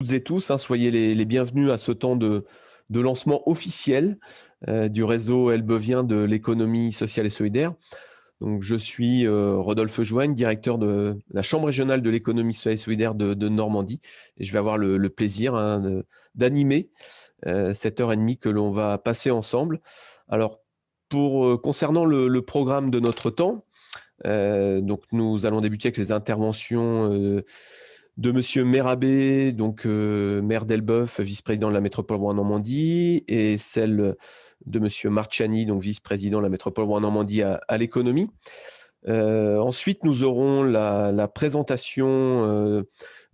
Toutes et tous, hein, soyez les bienvenus à ce temps de lancement officiel du réseau elbevien de l'économie sociale et solidaire. Donc, je suis Rodolphe Joigne, directeur de la Chambre régionale de l'économie sociale et solidaire de Normandie. Et je vais avoir le plaisir d'animer cette heure et demie que l'on va passer ensemble. Alors, concernant le programme de notre temps, donc nous allons débuter avec les interventions de Monsieur Mérabé, donc maire d'Elbeuf, vice-président de la métropole Rouen-Normandie, et celle de Monsieur Marciani, donc vice-président de la métropole Rouen-Normandie à l'économie. Ensuite, nous aurons la présentation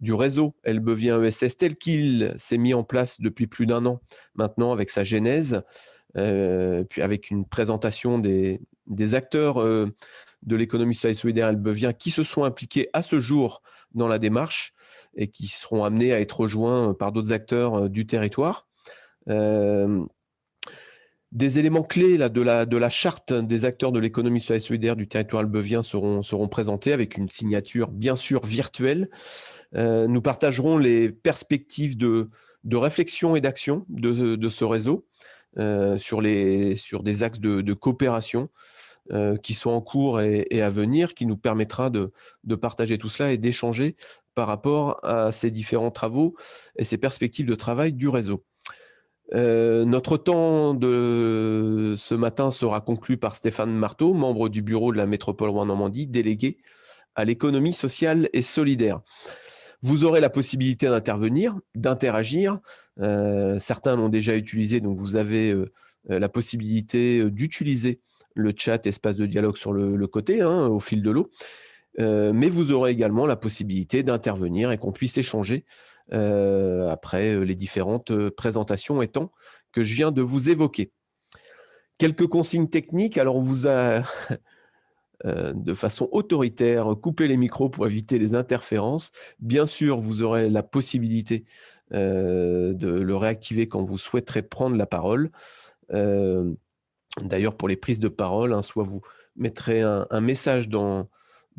du réseau elbevien ESS tel qu'il s'est mis en place depuis plus d'un an maintenant avec sa genèse, puis avec une présentation des acteurs de l'économie sociale et solidaire elbevien qui se sont impliqués à ce jour dans la démarche et qui seront amenés à être rejoints par d'autres acteurs du territoire. Des éléments clés là, de la charte des acteurs de l'économie sociale et solidaire du territoire elbevien seront présentés avec une signature bien sûr virtuelle. Nous partagerons les perspectives de réflexion et d'action de ce réseau sur des axes de coopération qui sont en cours et à venir, qui nous permettra de partager tout cela et d'échanger par rapport à ces différents travaux et ces perspectives de travail du réseau. Notre temps de ce matin sera conclu par Stéphane Marteau, membre du bureau de la métropole Rouen-Normandie, délégué à l'économie sociale et solidaire. Vous aurez la possibilité d'intervenir, d'interagir. Certains l'ont déjà utilisé, donc vous avez la possibilité d'utiliser le chat, espace de dialogue sur le côté, hein, au fil de l'eau. Mais vous aurez également la possibilité d'intervenir et qu'on puisse échanger après les différentes présentations et temps que je viens de vous évoquer. Quelques consignes techniques. Alors, on vous a de façon autoritaire coupé les micros pour éviter les interférences. Bien sûr, vous aurez la possibilité de le réactiver quand vous souhaiterez prendre la parole. D'ailleurs, pour les prises de parole, hein, soit vous mettrez un message dans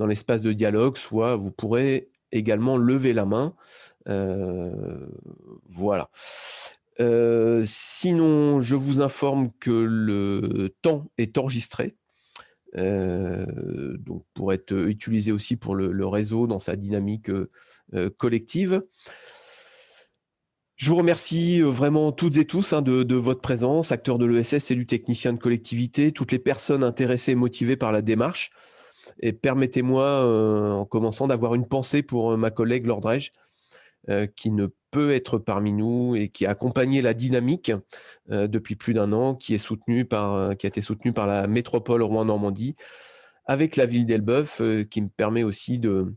l'espace de dialogue, soit vous pourrez également lever la main. Voilà. Sinon, je vous informe que le temps est enregistré, donc pour être utilisé aussi pour le réseau dans sa dynamique collective. Je vous remercie vraiment toutes et tous de votre présence, acteurs de l'ESS, élus techniciens de collectivité, toutes les personnes intéressées et motivées par la démarche. Et permettez-moi, en commençant, d'avoir une pensée pour ma collègue Laure Drège, qui ne peut être parmi nous et qui a accompagné la dynamique depuis plus d'un an, qui a été soutenue par la métropole Rouen-Normandie, avec la ville d'Elbeuf, qui me permet aussi de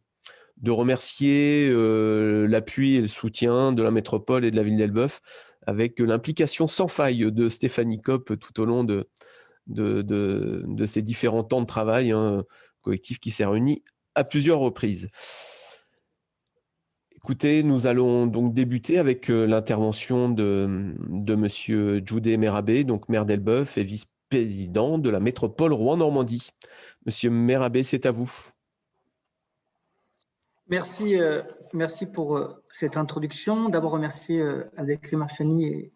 remercier l'appui et le soutien de la métropole et de la ville d'Elbeuf, avec l'implication sans faille de Stéphanie Kopp tout au long de ces différents temps de travail, hein, collectif qui s'est réuni à plusieurs reprises. Écoutez, nous allons donc débuter avec l'intervention de Monsieur Djoudé Mérabé, donc maire d'Elbeuf et vice-président de la métropole Rouen-Normandie. Monsieur Mérabé, c'est à vous. Merci, merci pour cette introduction. D'abord, remercier Abdelkrim Marciani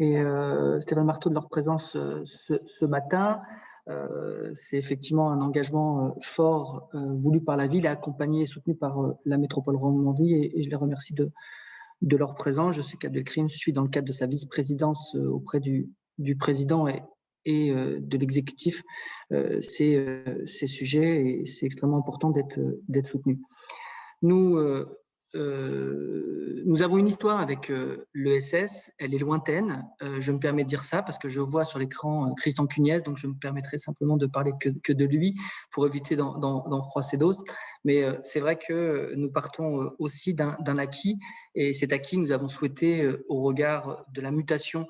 et Stéphane Marteau de leur présence ce matin. C'est effectivement un engagement fort voulu par la ville et accompagné et soutenu par la métropole Normandie et je les remercie de leur présence. Je sais qu'Abdelkrim suit dans le cadre de sa vice-présidence auprès du président et de l'exécutif ces sujets et c'est extrêmement important d'être soutenu. Nous avons une histoire avec l'ESS, elle est lointaine. Je me permets de dire ça parce que je vois sur l'écran Christian Cugnès, donc je me permettrai simplement de parler que de lui pour éviter d'en froisser d'autres. Mais c'est vrai que nous partons aussi d'un acquis et cet acquis, nous avons souhaité, au regard de la mutation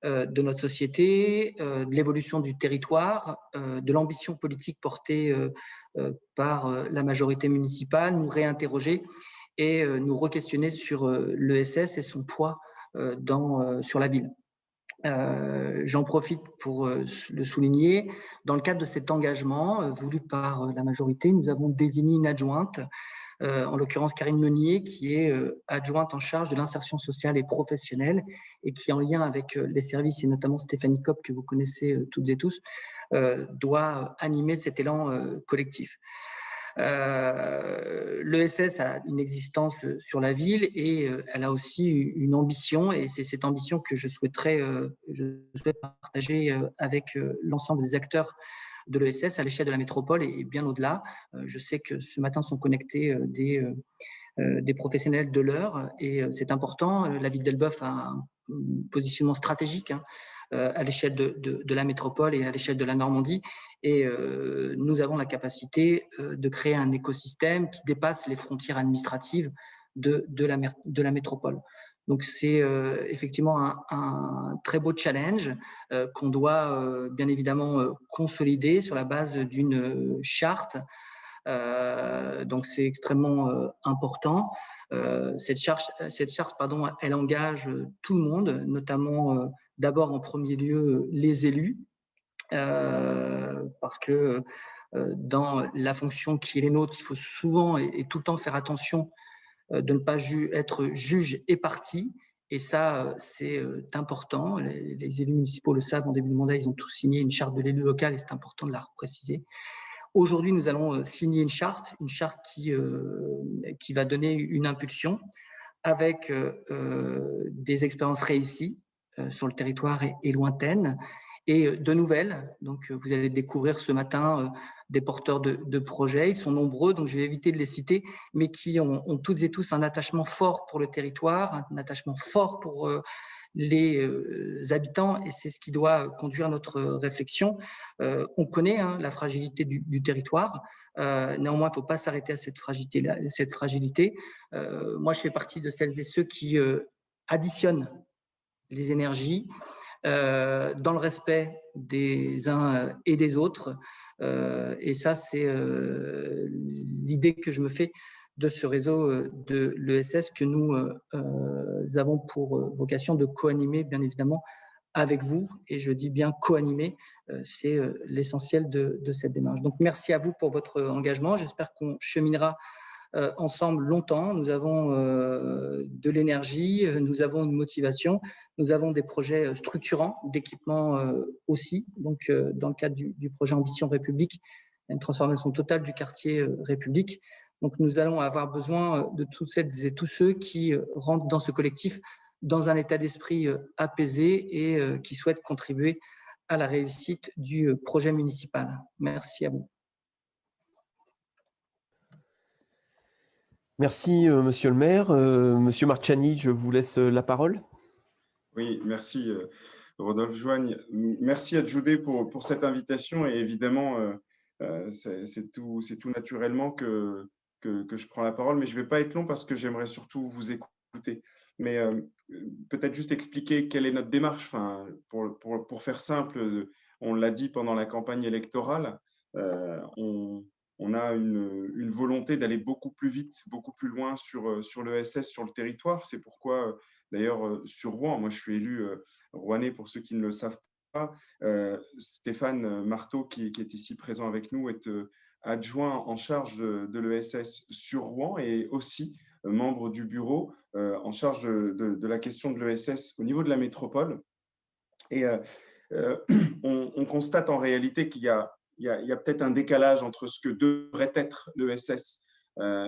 de notre société, de l'évolution du territoire, de l'ambition politique portée par la majorité municipale, nous réinterroger et nous re-questionner sur l'ESS et son poids sur la ville. J'en profite pour le souligner. Dans le cadre de cet engagement voulu par la majorité, nous avons désigné une adjointe en l'occurrence Karine Meunier, qui est adjointe en charge de l'insertion sociale et professionnelle et qui, en lien avec les services, et notamment Stéphanie Kopp, que vous connaissez toutes et tous, doit animer cet élan collectif. L'ESS a une existence sur la ville et elle a aussi une ambition, et c'est cette ambition que je souhaite partager avec l'ensemble des acteurs de l'ESS à l'échelle de la métropole et bien au-delà. Je sais que ce matin sont connectés des professionnels de l'heure et c'est important. La ville d'Elbeuf a un positionnement stratégique à l'échelle de la métropole et à l'échelle de la Normandie. Et nous avons la capacité de créer un écosystème qui dépasse les frontières administratives de la métropole. Donc, c'est effectivement un très beau challenge qu'on doit bien évidemment consolider sur la base d'une charte. Donc, c'est extrêmement important. Cette charte, elle engage tout le monde, notamment d'abord en premier lieu les élus, parce que dans la fonction qui est les nôtres, il faut souvent et tout le temps faire attention de ne pas être juge et partie. Et ça, c'est important. Les élus municipaux le savent, en début de mandat, ils ont tous signé une charte de l'élu local et c'est important de la repréciser. Aujourd'hui, nous allons signer une charte qui va donner une impulsion avec des expériences réussies sur le territoire et lointaines, et de nouvelles. Donc, vous allez découvrir ce matin des porteurs de projets. Ils sont nombreux, donc je vais éviter de les citer, mais qui ont toutes et tous un attachement fort pour le territoire, un attachement fort pour les habitants, et c'est ce qui doit conduire notre réflexion. On connaît la fragilité du territoire. Néanmoins, il ne faut pas s'arrêter à cette fragilité. Moi, je fais partie de celles et ceux qui additionnent les énergies dans le respect des uns et des autres. Et ça, c'est l'idée que je me fais de ce réseau de l'ESS que nous avons pour vocation de co-animer, bien évidemment, avec vous. Et je dis bien co-animer, c'est l'essentiel de cette démarche. Donc, merci à vous pour votre engagement. J'espère qu'on cheminera ensemble longtemps. Nous avons de l'énergie, nous avons une motivation, nous avons des projets structurants d'équipement aussi. Donc, dans le cadre du projet Ambition République, une transformation totale du quartier République. Donc, nous allons avoir besoin de toutes celles et tous ceux qui rentrent dans ce collectif dans un état d'esprit apaisé et qui souhaitent contribuer à la réussite du projet municipal. Merci à vous. Merci, monsieur le maire. Monsieur Marciani, je vous laisse la parole. Oui, merci, Rodolphe Joigne. Merci à Judée pour cette invitation. Et évidemment, c'est tout naturellement que je prends la parole. Mais je ne vais pas être long parce que j'aimerais surtout vous écouter. Mais peut-être juste expliquer quelle est notre démarche. Enfin, pour faire simple, on l'a dit pendant la campagne électorale, on a une volonté d'aller beaucoup plus vite, beaucoup plus loin sur l'ESS, sur le territoire. C'est pourquoi, d'ailleurs, sur Rouen, moi je suis élu rouennais pour ceux qui ne le savent pas. Stéphane Marteau, qui est ici présent avec nous, est adjoint en charge de l'ESS sur Rouen et aussi membre du bureau en charge de la question de l'ESS au niveau de la métropole. Et on constate en réalité qu'il y a peut-être un décalage entre ce que devrait être l'ESS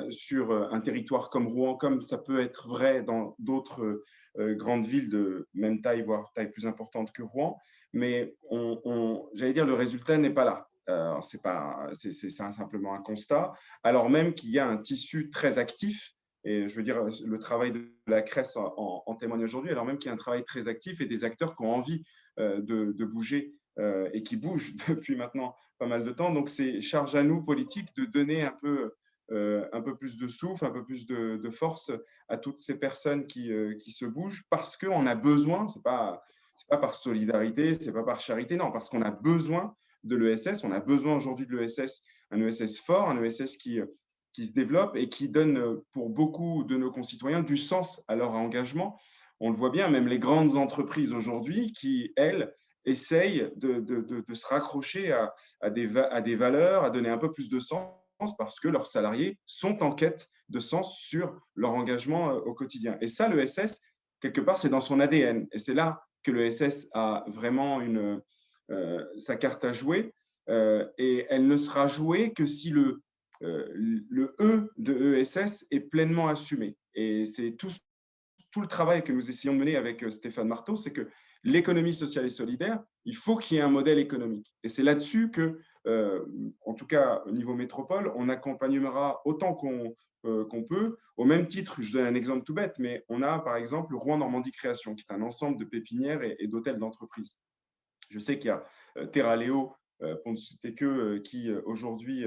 sur un territoire comme Rouen, comme ça peut être vrai dans d'autres grandes villes de même taille, voire taille plus importante que Rouen. Mais j'allais dire, le résultat n'est pas là. C'est simplement un constat, alors même qu'il y a un tissu très actif. Et je veux dire, le travail de la CRES en témoigne aujourd'hui, alors même qu'il y a un travail très actif et des acteurs qui ont envie de bouger et qui bougent depuis maintenant pas mal de temps. Donc, c'est charge à nous, politiques, de donner un peu plus de souffle, un peu plus de force à toutes ces personnes qui se bougent parce qu'on a besoin, c'est pas par solidarité, c'est pas par charité, non, parce qu'on a besoin de l'ESS. On a besoin aujourd'hui de l'ESS, un ESS fort, un ESS qui se développe et qui donne pour beaucoup de nos concitoyens du sens à leur engagement. On le voit bien, même les grandes entreprises aujourd'hui qui, elles, essayent de se raccrocher à des valeurs, à donner un peu plus de sens. parce que leurs salariés sont en quête de sens sur leur engagement au quotidien. Et ça, l'ESS, quelque part, c'est dans son ADN. Et c'est là que l'ESS a vraiment sa carte à jouer. Et elle ne sera jouée que si le E de ESS est pleinement assumé. Et c'est tout le travail que nous essayons de mener avec Stéphane Marteau, c'est que l'économie sociale et solidaire, il faut qu'il y ait un modèle économique. Et c'est là-dessus que, en tout cas au niveau métropole, on accompagnera autant qu'on peut. Au même titre, je donne un exemple tout bête, mais on a par exemple le Rouen Normandie Création, qui est un ensemble de pépinières et d'hôtels d'entreprise. Je sais qu'il y a Terra Léo, pour ne citer que, qui aujourd'hui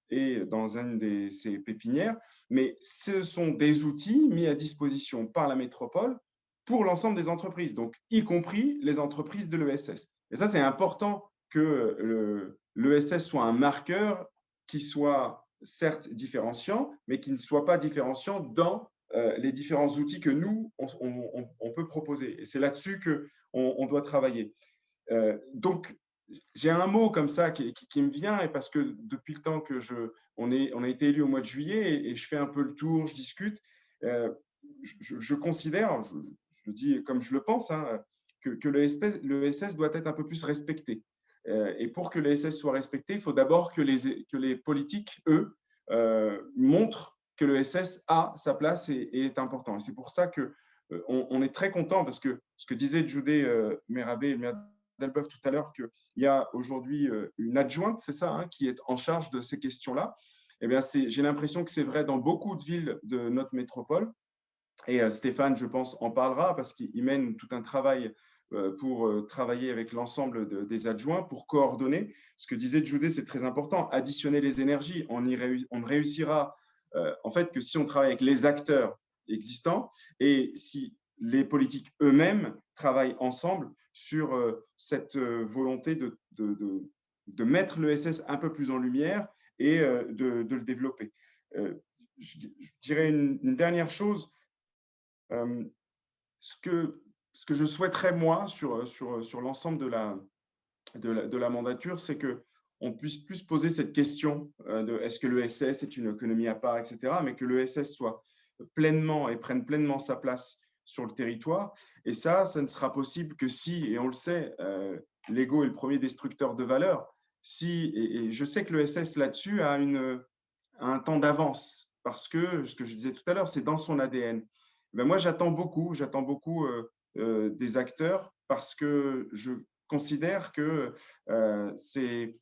est dans une de ces pépinières, mais ce sont des outils mis à disposition par la métropole pour l'ensemble des entreprises, donc y compris les entreprises de l'ESS. Et ça, c'est important que l'ESS soit un marqueur qui soit certes différenciant, mais qui ne soit pas différenciant dans les différents outils que nous, on peut proposer. Et c'est là-dessus qu'on doit travailler. Donc, j'ai un mot comme ça qui me vient, et parce que depuis le temps que on a été élu au mois de juillet et je fais un peu le tour, je discute, je considère, je le dis comme je le pense, hein, que le SS doit être un peu plus respecté. Et pour que le SS soit respecté, il faut d'abord que les politiques, eux, montrent que le SS a sa place et est important. Et c'est pour ça qu'on est très content, parce que ce que disait Judé Merabé et Delboeuf tout à l'heure, qu'il y a aujourd'hui une adjointe, c'est ça, hein, qui est en charge de ces questions-là. Eh bien, j'ai l'impression que c'est vrai dans beaucoup de villes de notre métropole. Et Stéphane, je pense, en parlera, parce qu'il mène tout un travail pour travailler avec l'ensemble des adjoints, pour coordonner. Ce que disait Judé, c'est très important, additionner les énergies. On ne réussira en fait que si on travaille avec les acteurs existants et si les politiques eux-mêmes travaillent ensemble sur cette volonté de mettre l'ESS un peu plus en lumière et de le développer. Je dirais une dernière chose. Ce que je souhaiterais, moi, sur l'ensemble de la mandature, c'est qu'on puisse plus poser cette question de est-ce que l'ESS est une économie à part, etc., mais que l'ESS soit pleinement et prenne pleinement sa place sur le territoire. Et ça ne sera possible que si, et on le sait, l'ego est le premier destructeur de valeur, et je sais que l'ESS là-dessus a un temps d'avance, parce que, ce que je disais tout à l'heure, c'est dans son ADN. Ben moi, j'attends beaucoup des acteurs, parce que je considère que c'est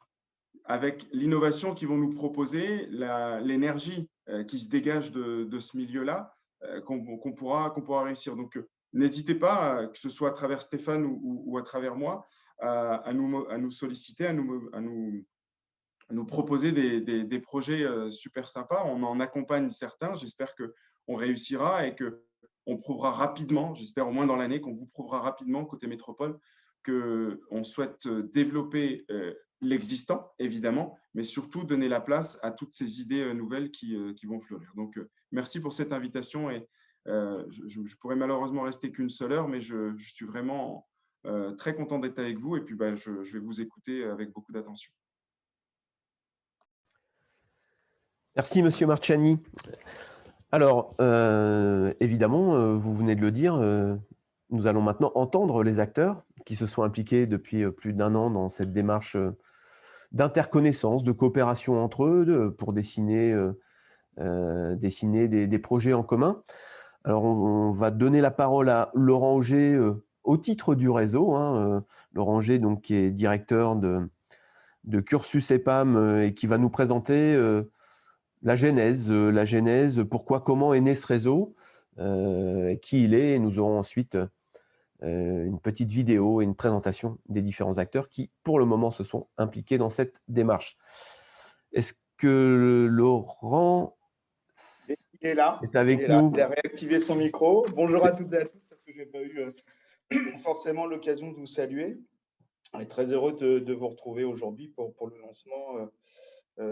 avec l'innovation qu'ils vont nous proposer, l'énergie qui se dégage de ce milieu-là, qu'on pourra réussir. Donc, n'hésitez pas, que ce soit à travers Stéphane ou à travers moi, à nous solliciter, à nous proposer des projets super sympas. On en accompagne certains. J'espère qu'on réussira et qu'on prouvera rapidement, j'espère au moins dans l'année, qu'on vous prouvera rapidement côté métropole qu'on souhaite développer l'existant, évidemment, mais surtout donner la place à toutes ces idées nouvelles qui vont fleurir. Donc, merci pour cette invitation. Et je pourrais malheureusement rester qu'une seule heure, mais je suis vraiment très content d'être avec vous. Et puis, je vais vous écouter avec beaucoup d'attention. Merci, Monsieur Marciani. Alors, évidemment, vous venez de le dire, nous allons maintenant entendre les acteurs qui se sont impliqués depuis plus d'1 an dans cette démarche d'interconnaissance, de coopération entre eux, pour dessiner des projets en commun. Alors, on va donner la parole à Laurent Auger au titre du réseau. Laurent Auger, donc, qui est directeur de Cursus EPAM et qui va nous présenter la genèse, pourquoi, comment est né ce réseau, qui il est, et nous aurons ensuite une petite vidéo et une présentation des différents acteurs qui, pour le moment, se sont impliqués dans cette démarche. Est-ce que Laurent est là, est avec nous? Il a réactivé son micro. Bonjour à toutes et à tous, parce que je n'ai pas eu forcément l'occasion de vous saluer. On est très heureux de vous retrouver aujourd'hui pour le lancement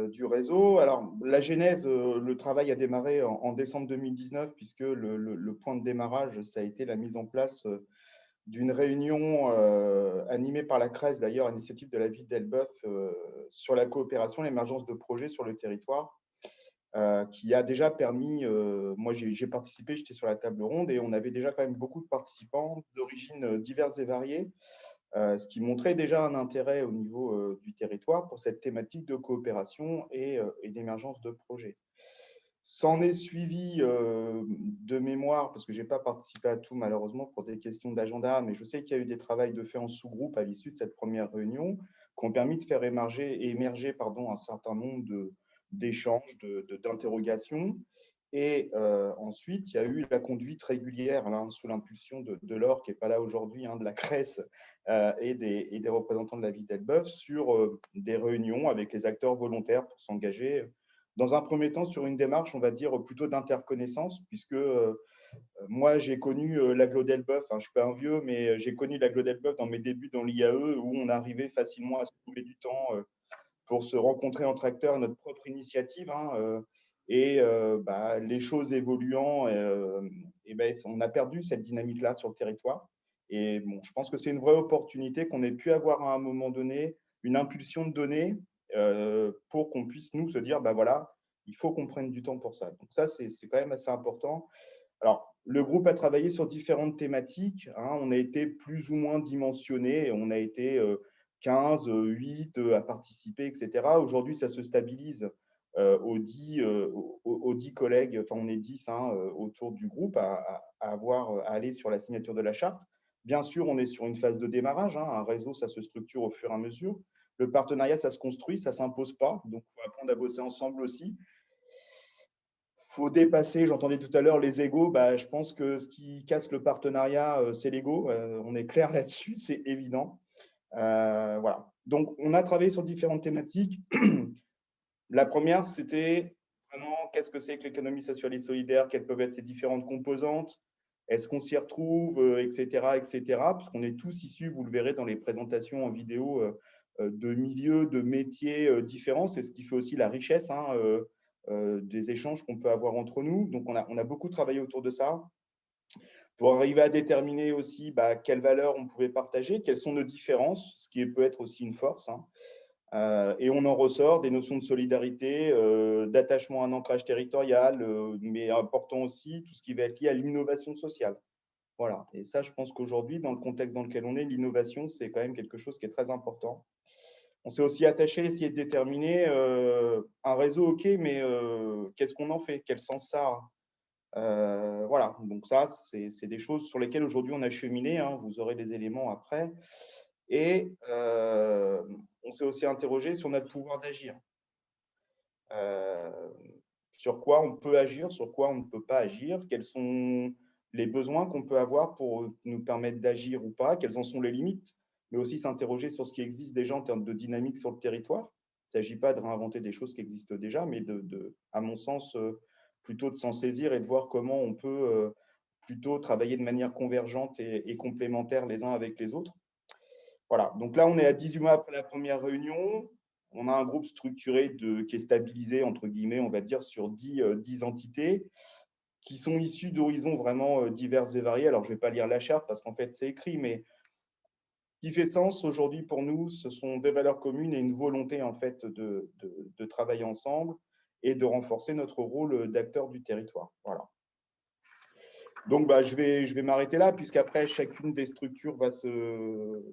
du réseau. Alors, la genèse, le travail a démarré en décembre 2019, puisque le point de démarrage, ça a été la mise en place d'une réunion animée par la CRES, d'ailleurs, à l'initiative de la ville d'Elbeuf, sur la coopération, l'émergence de projets sur le territoire, qui a déjà permis, moi j'ai participé, j'étais sur la table ronde et on avait déjà quand même beaucoup de participants d'origines diverses et variées, ce qui montrait déjà un intérêt au niveau du territoire pour cette thématique de coopération et d'émergence de projets. S'en est suivi de mémoire, parce que je n'ai pas participé à tout malheureusement pour des questions d'agenda, mais je sais qu'il y a eu des travaux de fait en sous-groupe à l'issue de cette première réunion qui ont permis de faire émerger un certain nombre d'échanges, d'interrogations. Et ensuite, il y a eu la conduite régulière sous l'impulsion de Laure, qui n'est pas là aujourd'hui, de la CRES et des représentants de la ville d'Elbeuf sur des réunions avec les acteurs volontaires pour s'engager dans un premier temps sur une démarche, on va dire, plutôt d'interconnaissance, puisque moi, j'ai connu l'agglo d'Elbeuf, je ne suis pas un vieux, mais j'ai connu l'agglo d'Elbeuf dans mes débuts dans l'IAE, où on arrivait facilement à se trouver du temps pour se rencontrer entre acteurs à notre propre initiative. Les choses évoluant, on a perdu cette dynamique-là sur le territoire. Et bon, je pense que c'est une vraie opportunité qu'on ait pu avoir à un moment donné, une impulsion de données pour qu'on puisse, nous, se dire, voilà, il faut qu'on prenne du temps pour ça. Donc ça, c'est quand même assez important. Alors, le groupe a travaillé sur différentes thématiques. On a été plus ou moins dimensionné. On a été 15, 8 à participer, etc. Aujourd'hui, ça se stabilise aux 10 collègues. Enfin, on est 10 autour du groupe à aller sur la signature de la charte. Bien sûr, on est sur une phase de démarrage. Un réseau, ça se structure au fur et à mesure. Le partenariat, ça se construit, ça ne s'impose pas. Donc, il faut apprendre à bosser ensemble aussi. Il faut dépasser, j'entendais tout à l'heure, les égos. Je pense que ce qui casse le partenariat, c'est l'ego. On est clair là-dessus, c'est évident. Voilà. Donc, on a travaillé sur différentes thématiques. La première, c'était vraiment qu'est-ce que c'est que l'économie sociale et solidaire, quelles peuvent être ses différentes composantes, est-ce qu'on s'y retrouve, etc., etc. Parce qu'on est tous issus, vous le verrez dans les présentations en vidéo, de milieux, de métiers différents. C'est ce qui fait aussi la richesse des échanges qu'on peut avoir entre nous. Donc, on a beaucoup travaillé autour de ça pour arriver à déterminer aussi quelles valeurs on pouvait partager, quelles sont nos différences, ce qui peut être aussi une force. Et on en ressort des notions de solidarité, d'attachement à un ancrage territorial, mais important aussi tout ce qui va être lié à l'innovation sociale. Voilà. Et ça, je pense qu'aujourd'hui, dans le contexte dans lequel on est, l'innovation, c'est quand même quelque chose qui est très important. On s'est aussi attaché à essayer de déterminer un réseau, OK, mais qu'est-ce qu'on en fait? Quel sens ça a? Voilà. Donc ça, c'est des choses sur lesquelles aujourd'hui on a cheminé. Vous aurez les éléments après. Et on s'est aussi interrogé sur notre pouvoir d'agir. Sur quoi on peut agir, sur quoi on ne peut pas agir, quels sont les besoins qu'on peut avoir pour nous permettre d'agir ou pas, quelles en sont les limites, mais aussi s'interroger sur ce qui existe déjà en termes de dynamique sur le territoire. Il ne s'agit pas de réinventer des choses qui existent déjà, mais à mon sens, plutôt de s'en saisir et de voir comment on peut plutôt travailler de manière convergente et complémentaire les uns avec les autres. Voilà, donc là, on est à 18 mois après la première réunion. On a un groupe structuré qui est stabilisé, entre guillemets, on va dire, sur 10 entités qui sont issues d'horizons vraiment divers et variés. Alors, je ne vais pas lire la charte parce qu'en fait, c'est écrit, mais ce qui fait sens aujourd'hui pour nous, ce sont des valeurs communes et une volonté en fait de travailler ensemble et de renforcer notre rôle d'acteur du territoire. Voilà. Donc, je vais m'arrêter là, puisqu'après, chacune des structures va se…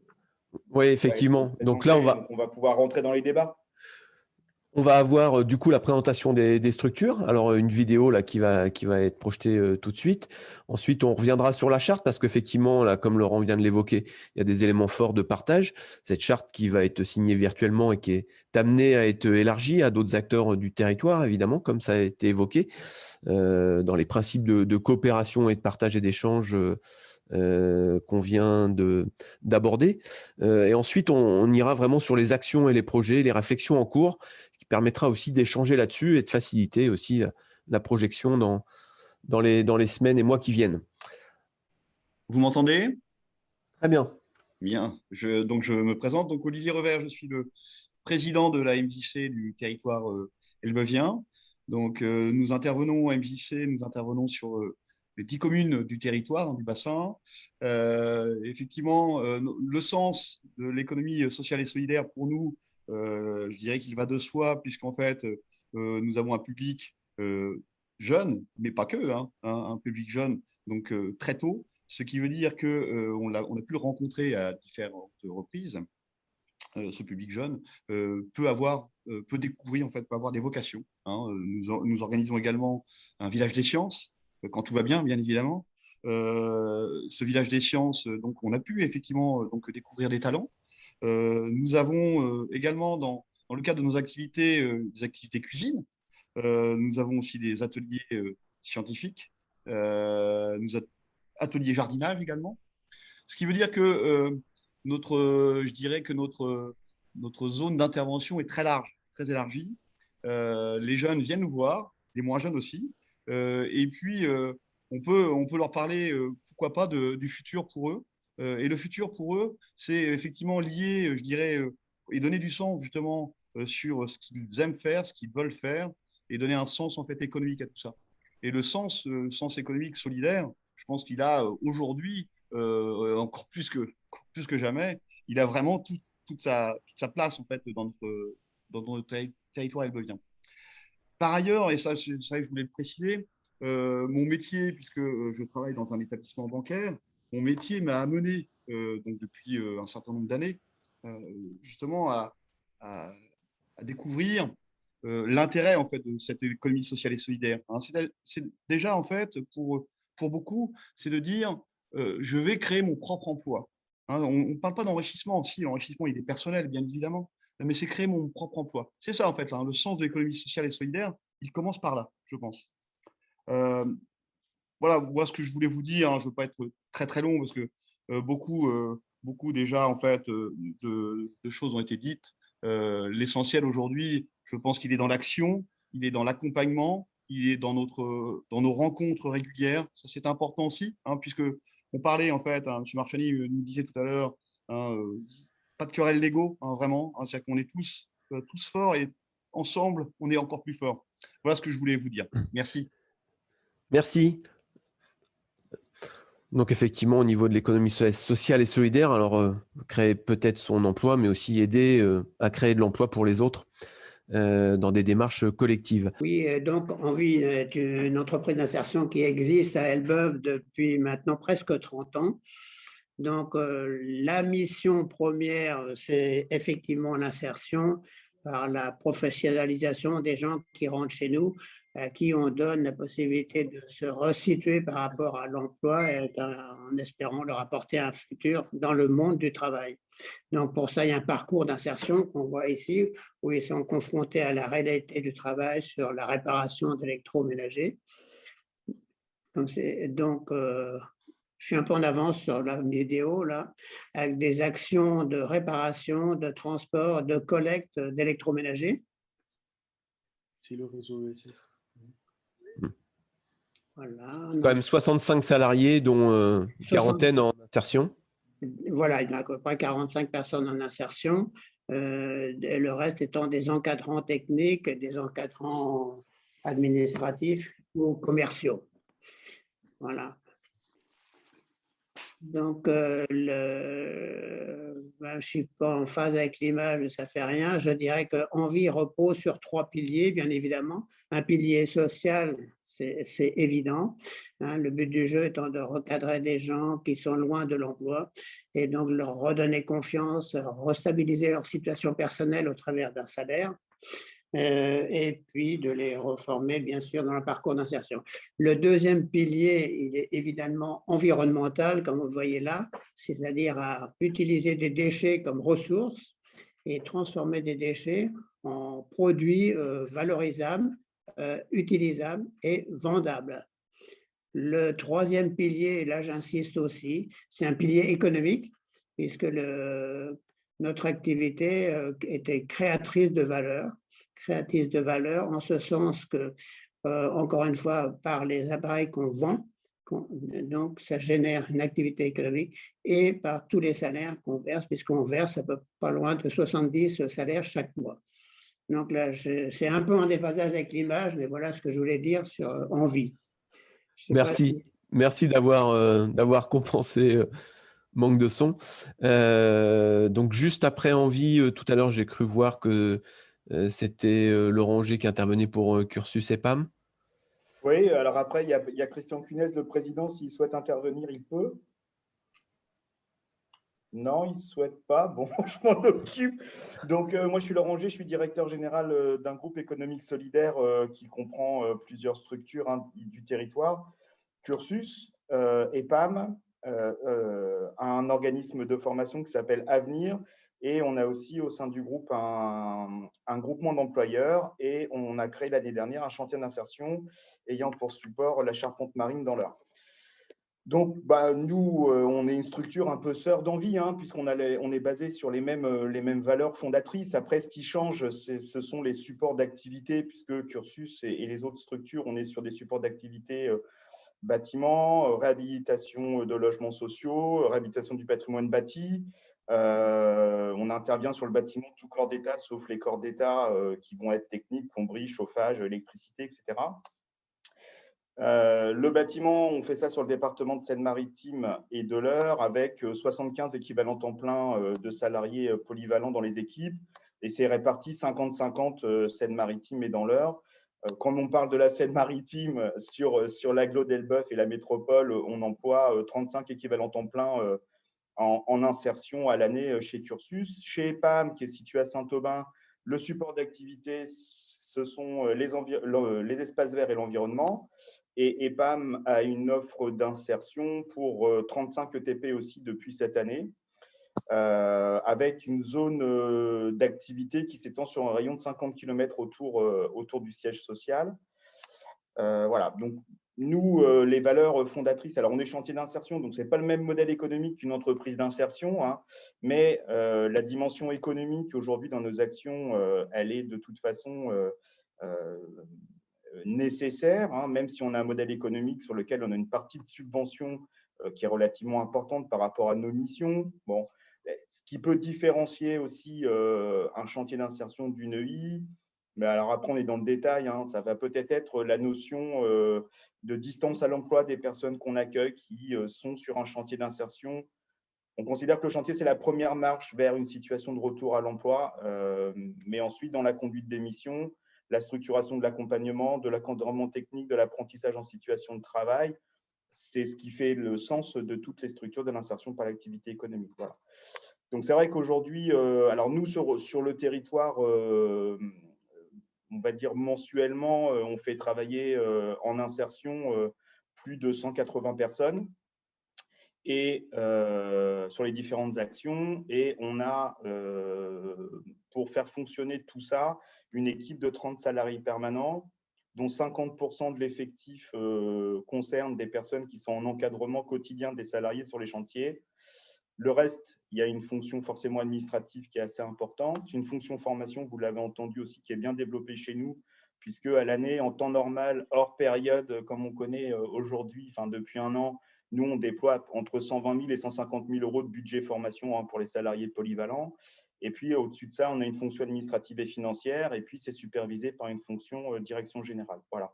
Oui, effectivement. Donc là, on va pouvoir rentrer dans les débats. On va avoir du coup la présentation des structures. Alors une vidéo là qui va être projetée tout de suite. Ensuite, on reviendra sur la charte parce qu'effectivement, là, comme Laurent vient de l'évoquer, il y a des éléments forts de partage. Cette charte qui va être signée virtuellement et qui est amenée à être élargie à d'autres acteurs du territoire, évidemment, comme ça a été évoqué, dans les principes de coopération et de partage et d'échange qu'on vient d'aborder. Et ensuite, on ira vraiment sur les actions et les projets, les réflexions en cours, ce qui permettra aussi d'échanger là-dessus et de faciliter aussi la projection dans les semaines et mois qui viennent. Vous m'entendez? Très bien. Bien. Donc, je me présente. Donc, Olivier Revers, je suis le président de la MJC du territoire elbeuvien. Donc, nous intervenons à MJC, nous intervenons sur les 10 communes du territoire, du bassin. Effectivement, le sens de l'économie sociale et solidaire, pour nous, je dirais qu'il va de soi, puisqu'en fait, nous avons un public jeune, mais pas que, hein, un public jeune, donc très tôt, ce qui veut dire qu'on on a pu le rencontrer à différentes reprises. Ce public jeune peut découvrir, en fait, peut avoir des vocations. Hein. Nous organisons également un village des sciences, quand tout va bien, bien évidemment. Ce village des sciences, donc, on a pu effectivement donc, découvrir des talents. Nous avons également, dans le cadre de nos activités, des activités cuisine. Nous avons aussi des ateliers scientifiques, ateliers jardinage également. Ce qui veut dire que je dirais que notre zone d'intervention est très large, très élargie. Les jeunes viennent nous voir, les moins jeunes aussi, et puis on peut leur parler, pourquoi pas, du futur pour eux. Et le futur pour eux, c'est effectivement lié, je dirais, et donner du sens justement sur ce qu'ils aiment faire, ce qu'ils veulent faire, et donner un sens en fait économique à tout ça. Et le sens économique solidaire, je pense qu'il a aujourd'hui encore plus que jamais, il a vraiment toute sa place en fait dans notre territoire elbevien. Par ailleurs, et ça je voulais le préciser, mon métier, puisque je travaille dans un établissement bancaire, mon métier m'a amené donc depuis un certain nombre d'années justement à découvrir l'intérêt en fait de cette économie sociale et solidaire. Hein. C'est déjà en fait pour beaucoup, c'est de dire je vais créer mon propre emploi. Hein, on ne parle pas d'enrichissement. Si, l'enrichissement, il est personnel, bien évidemment, mais c'est créer mon propre emploi. C'est ça, en fait, là, le sens de l'économie sociale et solidaire, il commence par là, je pense. Voilà, ce que je voulais vous dire. Hein, je ne veux pas être très, très long parce que beaucoup déjà, en fait, de choses ont été dites. L'essentiel aujourd'hui, je pense qu'il est dans l'action, il est dans l'accompagnement, il est dans nos rencontres régulières. Ça, c'est important aussi, hein, puisque on parlait, en fait, hein, M. Marchani nous disait tout à l'heure, hein, pas de querelle d'ego, hein, vraiment. Hein, c'est-à-dire qu'on est tous forts et ensemble, on est encore plus forts. Voilà ce que je voulais vous dire. Merci. Merci. Donc effectivement, au niveau de l'économie sociale et solidaire, alors créer peut-être son emploi, mais aussi aider à créer de l'emploi pour les autres dans des démarches collectives. Oui, donc Envie est une entreprise d'insertion qui existe à Elbeuf depuis maintenant presque 30 ans. Donc la mission première, c'est effectivement l'insertion par la professionnalisation des gens qui rentrent chez nous, à qui on donne la possibilité de se resituer par rapport à l'emploi en espérant leur apporter un futur dans le monde du travail. Donc pour ça, il y a un parcours d'insertion qu'on voit ici, où ils sont confrontés à la réalité du travail sur la réparation d'électroménagers. Donc, je suis un peu en avance sur la vidéo, là, avec des actions de réparation, de transport, de collecte d'électroménagers. C'est le réseau ESS. Voilà. Quand même 65 salariés, dont une quarantaine en insertion. Voilà, il y a à peu près 45 personnes en insertion, et le reste étant des encadrants techniques, des encadrants administratifs ou commerciaux. Voilà. Donc, je ne suis pas en phase avec l'image, ça ne fait rien. Je dirais que Envie repose sur 3 piliers, bien évidemment. Un pilier social, c'est évident. Hein, le but du jeu étant de recadrer des gens qui sont loin de l'emploi et donc leur redonner confiance, restabiliser leur situation personnelle au travers d'un salaire. Et puis de les reformer, bien sûr, dans le parcours d'insertion. Le deuxième pilier, il est évidemment environnemental, comme vous le voyez là, c'est-à-dire à utiliser des déchets comme ressources et transformer des déchets en produits valorisables, utilisables et vendables. Le troisième pilier, et là j'insiste aussi, c'est un pilier économique, puisque notre activité était créatrice de valeur en ce sens que, encore une fois, par les appareils qu'on vend, donc ça génère une activité économique, et par tous les salaires qu'on verse, puisqu'on verse à peu pas loin de 70 salaires chaque mois. Donc là, c'est un peu en déphasage avec l'image, mais voilà ce que je voulais dire sur Envie. Merci. Merci d'avoir compensé manque de son. Donc, juste après Envie, tout à l'heure, j'ai cru voir que c'était Laurent Auger qui intervenait pour Cursus EPAM. Oui, alors après, il y a Christian Cunez, le président, s'il souhaite intervenir, il peut. Non, il ne souhaite pas. Bon, je m'en occupe. Donc, moi, je suis Laurent Auger, je suis directeur général d'un groupe économique solidaire qui comprend plusieurs structures du territoire. Cursus, EPAM, un organisme de formation qui s'appelle Avenir. Et on a aussi au sein du groupe un groupement d'employeurs. Et on a créé l'année dernière un chantier d'insertion ayant pour support la Charpente Marine dans l'Eure. Donc, nous, on est une structure un peu sœur d'Envie, puisqu'on on est basé sur les mêmes valeurs fondatrices. Après, ce qui change, ce sont les supports d'activité, puisque Cursus et les autres structures, on est sur des supports d'activité bâtiments, réhabilitation de logements sociaux, réhabilitation du patrimoine bâti. On intervient sur le bâtiment tout corps d'État, sauf les corps d'État qui vont être techniques, plomberie, chauffage, électricité, etc. Le bâtiment, on fait ça sur le département de Seine-Maritime et de l'Eure avec 75 équivalents temps plein de salariés polyvalents dans les équipes et c'est réparti 50-50 Seine-Maritime et dans l'Eure. Quand on parle de la Seine-Maritime sur l'agglo d'Elbeuf et la métropole, on emploie 35 équivalents temps plein en insertion à l'année chez Cursus. Chez EPAM, qui est situé à Saint-Aubin, le support d'activité, ce sont les espaces verts et l'environnement. Et EPAM a une offre d'insertion pour 35 ETP aussi depuis cette année, avec une zone d'activité qui s'étend sur un rayon de 50 km autour du siège social. Voilà, donc nous, les valeurs fondatrices, alors on est chantier d'insertion, donc ce n'est pas le même modèle économique qu'une entreprise d'insertion, mais la dimension économique aujourd'hui dans nos actions, elle est de toute façon nécessaire, même si on a un modèle économique sur lequel on a une partie de subvention qui est relativement importante par rapport à nos missions. Bon, ce qui peut différencier aussi un chantier d'insertion d'une EI, mais alors après on est dans le détail, ça va peut-être être la notion de distance à l'emploi des personnes qu'on accueille qui sont sur un chantier d'insertion. On considère que le chantier, c'est la première marche vers une situation de retour à l'emploi, mais ensuite, dans la conduite des missions, la structuration de l'accompagnement, de l'accompagnement technique, de l'apprentissage en situation de travail, c'est ce qui fait le sens de toutes les structures de l'insertion par l'activité économique. Voilà. Donc, c'est vrai qu'aujourd'hui, alors nous, sur le territoire, on va dire mensuellement, on fait travailler en insertion plus de 180 personnes et sur les différentes actions. Et on a, pour faire fonctionner tout ça, une équipe de 30 salariés permanents, dont 50% de l'effectif concerne des personnes qui sont en encadrement quotidien des salariés sur les chantiers. Le reste, il y a une fonction forcément administrative qui est assez importante, une fonction formation, vous l'avez entendu aussi, qui est bien développée chez nous, puisque à l'année, en temps normal, hors période, comme on connaît aujourd'hui, enfin depuis un an, nous, on déploie entre 120 000 et 150 000 euros de budget formation pour les salariés polyvalents. Et puis, au-dessus de ça, on a une fonction administrative et financière, et puis c'est supervisé par une fonction direction générale. Voilà.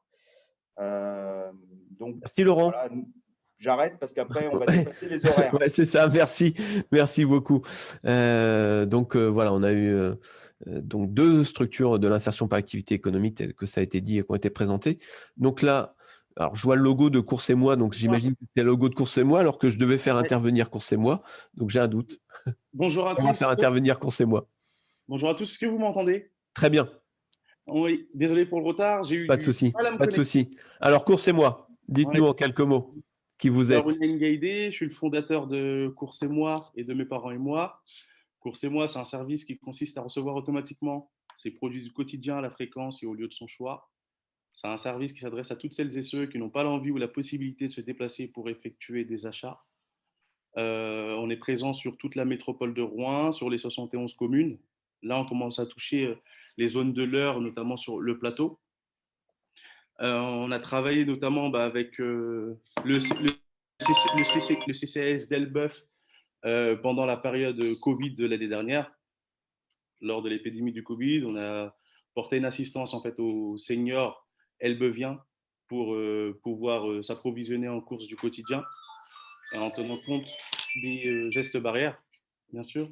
Donc, merci Laurent. voilà, j'arrête parce qu'après, on va dépasser les horaires. Ouais, c'est ça, merci beaucoup. Donc voilà, on a eu donc 2 structures de l'insertion par activité économique telles que ça a été dit et qui ont été présentées. Donc là, alors je vois le logo de Course et Moi, donc j'imagine que c'est le logo de Course et Moi alors que je devais faire intervenir Course et Moi, donc j'ai un doute. Bonjour à tous. On va faire intervenir Course et Moi. Bonjour à tous, est-ce que vous m'entendez? Très bien. Oui, désolé pour le retard, j'ai eu pas de souci, mal à me pas de connecter. souci. Alors Course et Moi, dites-nous Ouais. en quelques mots qui vous êtes. Alors, William Gaïdé, je suis le fondateur de Course et Moi et de Mes Parents et Moi. Course et Moi, c'est un service qui consiste à recevoir automatiquement ses produits du quotidien à la fréquence et au lieu de son choix. C'est un service qui s'adresse à toutes celles et ceux qui n'ont pas l'envie ou la possibilité de se déplacer pour effectuer des achats. On est présent sur toute la métropole de Rouen, sur les 71 communes. Là, on commence à toucher les zones de l'Eure, notamment sur le plateau. On a travaillé notamment avec le CCAS d'Elbeuf pendant la période Covid de l'année dernière. Lors de l'épidémie du Covid, on a porté une assistance en fait aux seniors elbeviens pour pouvoir s'approvisionner en courses du quotidien et en tenant compte des gestes barrières, bien sûr.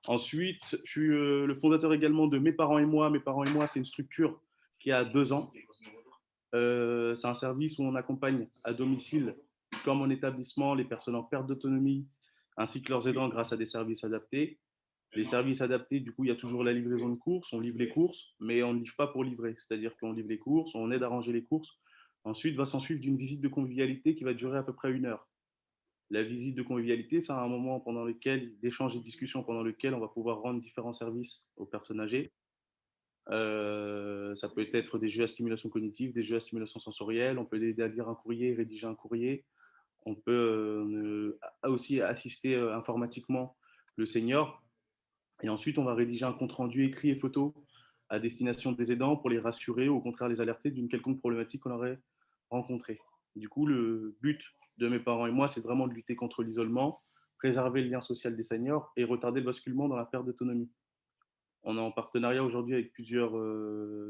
Ensuite, je suis le fondateur également de Mes Parents et Moi. Mes Parents et Moi, c'est une structure qui a 2 ans. C'est un service où on accompagne à domicile, comme en établissement, les personnes en perte d'autonomie, ainsi que leurs aidants grâce à des services adaptés. Les services adaptés, du coup, il y a toujours la livraison de courses, on livre les courses, mais on ne livre pas pour livrer. C'est-à-dire qu'on livre les courses, on aide à ranger les courses. Ensuite, va s'en suivre d'une visite de convivialité qui va durer à peu près 1 heure. La visite de convivialité, c'est un moment pendant lequel, d'échanges et de discussions pendant lequel on va pouvoir rendre différents services aux personnes âgées. Ça peut être des jeux à stimulation cognitive, des jeux à stimulation sensorielle, on peut aider à lire un courrier, rédiger un courrier. On peut aussi assister informatiquement le senior. Et ensuite, on va rédiger un compte-rendu écrit et photo à destination des aidants pour les rassurer ou au contraire les alerter d'une quelconque problématique qu'on aurait rencontrée. Du coup, le but de Mes Parents et Moi, c'est vraiment de lutter contre l'isolement, préserver le lien social des seniors et retarder le basculement dans la perte d'autonomie. On est en partenariat aujourd'hui avec plusieurs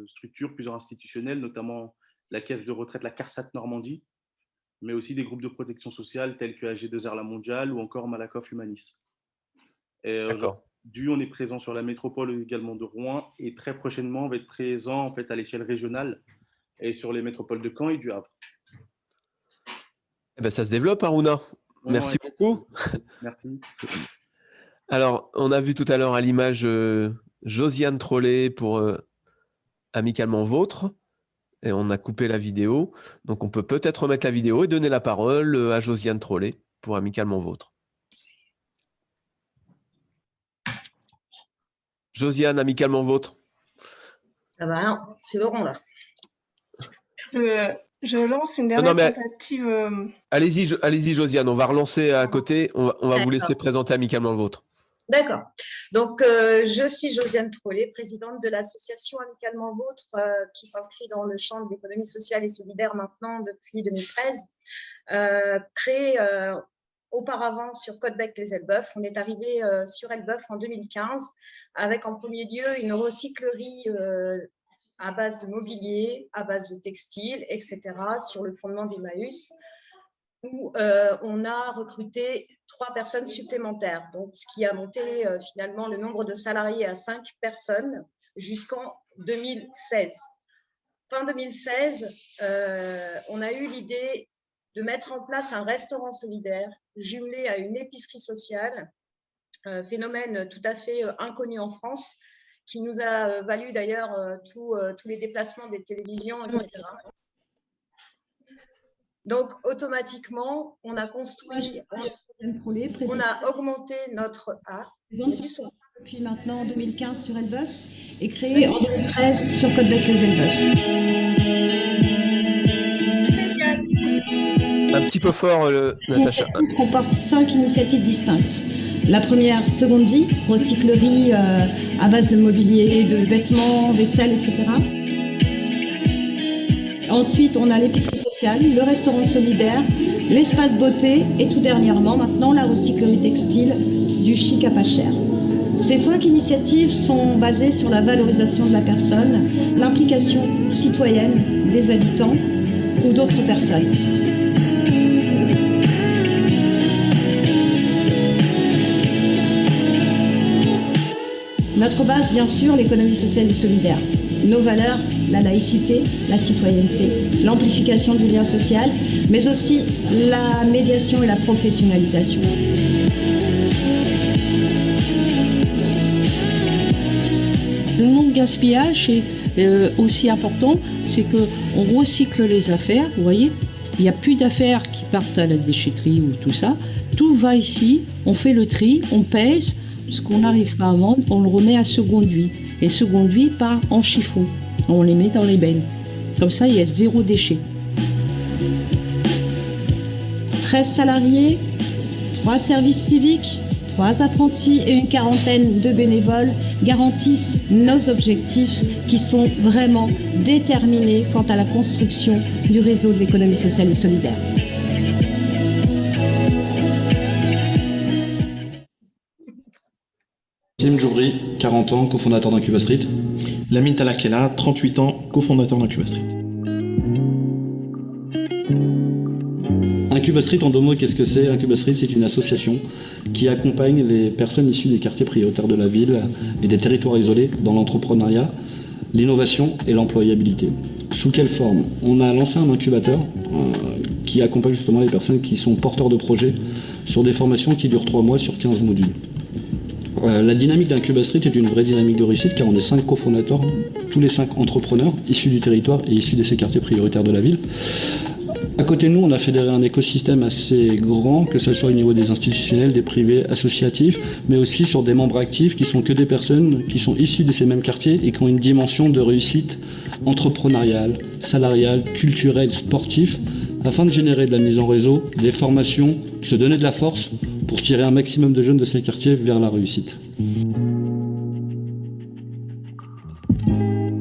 structures, plusieurs institutionnels, notamment la Caisse de retraite, la CARSAT Normandie, mais aussi des groupes de protection sociale tels que AG2R La Mondiale ou encore Malakoff Humanis. Aujourd'hui, on est présent sur la métropole également de Rouen et très prochainement, on va être présent en fait, à l'échelle régionale et sur les métropoles de Caen et du Havre. Eh ben, ça se développe, Aruna. Merci beaucoup. Merci. Alors, on a vu tout à l'heure à l'image Josiane Trollet pour Amicalement Vôtre. Et on a coupé la vidéo. Donc, on peut peut-être remettre la vidéo et donner la parole à Josiane Trollet pour Amicalement Vôtre. Josiane, Amicalement Vôtre. Ah bah non, c'est Laurent là. Je lance une dernière tentative. Allez-y, Josiane, on va relancer à côté. On va vous laisser présenter Amicalement Vôtre. D'accord. Donc, je suis Josiane Trollet, présidente de l'association Amicalement Vôtre, qui s'inscrit dans le champ de l'économie sociale et solidaire maintenant depuis 2013. Créée auparavant sur Côte-Bec-les-Elbeuf. On est arrivé sur Elbeuf en 2015 avec en premier lieu une recyclerie à base de mobilier, à base de textile, etc., sur le fondement d'Emmaüs, où on a recruté 3 personnes supplémentaires, donc ce qui a monté finalement le nombre de salariés à 5 personnes jusqu'en 2016. Fin 2016, on a eu l'idée de mettre en place un restaurant solidaire jumelé à une épicerie sociale, phénomène tout à fait inconnu en France, qui nous a valu d'ailleurs tous les déplacements des télévisions, etc. Donc, automatiquement, on a construit, on a augmenté notre art. Depuis maintenant 2015 sur Elbeuf et créé en 2013 sur Côte-Bec-les-Elbeuf. Un petit peu fort, Natacha. On comporte 5 initiatives distinctes. La première, Seconde Vie, recyclerie à base de mobilier, de vêtements, vaisselle, etc. Ensuite, on a l'épicerie sociale, le restaurant solidaire, l'espace beauté et tout dernièrement, maintenant, la recyclerie textile du chic à pas cher. Ces 5 initiatives sont basées sur la valorisation de la personne, l'implication citoyenne des habitants ou d'autres personnes. Notre base, bien sûr, l'économie sociale et solidaire. Nos valeurs, la laïcité, la citoyenneté, l'amplification du lien social, mais aussi la médiation et la professionnalisation. Le non-gaspillage est aussi important, c'est qu'on recycle les affaires, vous voyez. Il n'y a plus d'affaires qui partent à la déchetterie ou tout ça. Tout va ici, on fait le tri, on pèse. Ce qu'on n'arrive pas à vendre, on le remet à Seconde Vie. Et Seconde Vie part en chiffon. On les met dans les bennes. Comme ça, il y a 0 déchet. 13 salariés, 3 services civiques, 3 apprentis et une quarantaine de bénévoles garantissent nos objectifs qui sont vraiment déterminés quant à la construction du réseau de l'économie sociale et solidaire. Sim Djoubri, 40 ans, cofondateur d'Incuba Street. Lamine Talakela, 38 ans, cofondateur d'Incuba Street. Incuba Street, en 2 mots, qu'est-ce que c'est? Incuba Street, c'est une association qui accompagne les personnes issues des quartiers prioritaires de la ville et des territoires isolés dans l'entrepreneuriat, l'innovation et l'employabilité. Sous quelle forme? On a lancé un incubateur qui accompagne justement les personnes qui sont porteurs de projets sur des formations qui durent 3 mois sur 15 modules. La dynamique d'Incuba Street est une vraie dynamique de réussite car on est 5 cofondateurs, tous les 5 entrepreneurs issus du territoire et issus de ces quartiers prioritaires de la ville. À côté de nous, on a fédéré un écosystème assez grand, que ce soit au niveau des institutionnels, des privés, associatifs, mais aussi sur des membres actifs qui sont que des personnes qui sont issues de ces mêmes quartiers et qui ont une dimension de réussite entrepreneuriale, salariale, culturelle, sportive, afin de générer de la mise en réseau, des formations, se donner de la force pour tirer un maximum de jeunes de ces quartiers vers la réussite.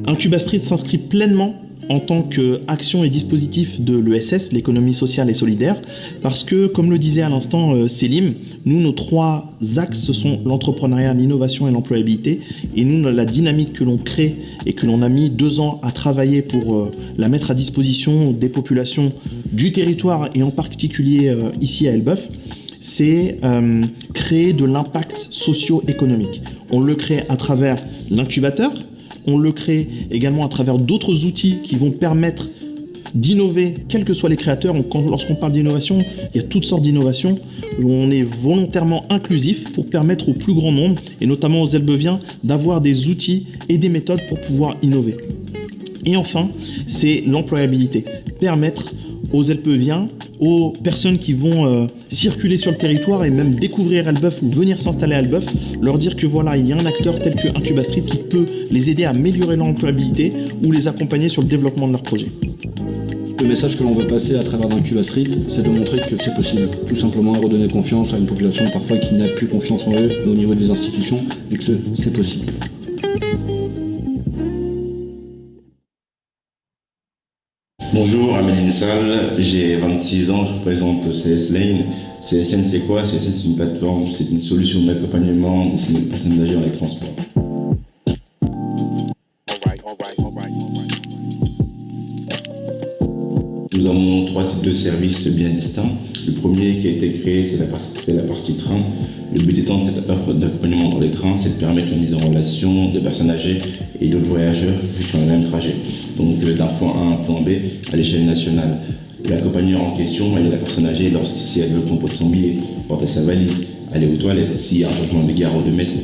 Incuba Street s'inscrit pleinement en tant qu'action et dispositif de l'ESS, l'économie sociale et solidaire, parce que, comme le disait à l'instant Selim, nous, nos 3 axes, ce sont l'entrepreneuriat, l'innovation et l'employabilité, et nous, la dynamique que l'on crée et que l'on a mis 2 ans à travailler pour la mettre à disposition des populations du territoire, et en particulier ici à Elbeuf, c'est créer de l'impact socio-économique. On le crée à travers l'incubateur, on le crée également à travers d'autres outils qui vont permettre d'innover, quels que soient les créateurs. Lorsqu'on parle d'innovation, il y a toutes sortes d'innovations. On est volontairement inclusif pour permettre au plus grand nombre, et notamment aux Elbeviens, d'avoir des outils et des méthodes pour pouvoir innover. Et enfin, c'est l'employabilité. Permettre aux Elbeviens, aux personnes qui vont circuler sur le territoire et même découvrir Elbeuf ou venir s'installer à Elbeuf, leur dire que voilà, il y a un acteur tel que Incuba Street qui peut les aider à améliorer leur employabilité ou les accompagner sur le développement de leur projet. Le message que l'on veut passer à travers Incuba Street, c'est de montrer que c'est possible. Tout simplement redonner confiance à une population parfois qui n'a plus confiance en eux au niveau des institutions, et que c'est possible. Bonjour, Amélie Salle, j'ai 26 ans, je représente CS Lane. CS Lane, c'est quoi? CS Lane, c'est une plateforme, c'est une solution d'accompagnement des personnes âgées dans les transports. Nous avons 3 types de services bien distincts. Le premier qui a été créé, c'est la partie train. Le but étant de cette offre d'accompagnement dans les trains, c'est de permettre la mise en relation de personnes âgées et d'autres voyageurs sur le même trajet. Donc d'un point A à un point B à l'échelle nationale. L'accompagneur en question, elle est la personne âgée si elle veut composer son billet, porter sa valise, aller aux toilettes, s'il y a un changement de gare ou de métro.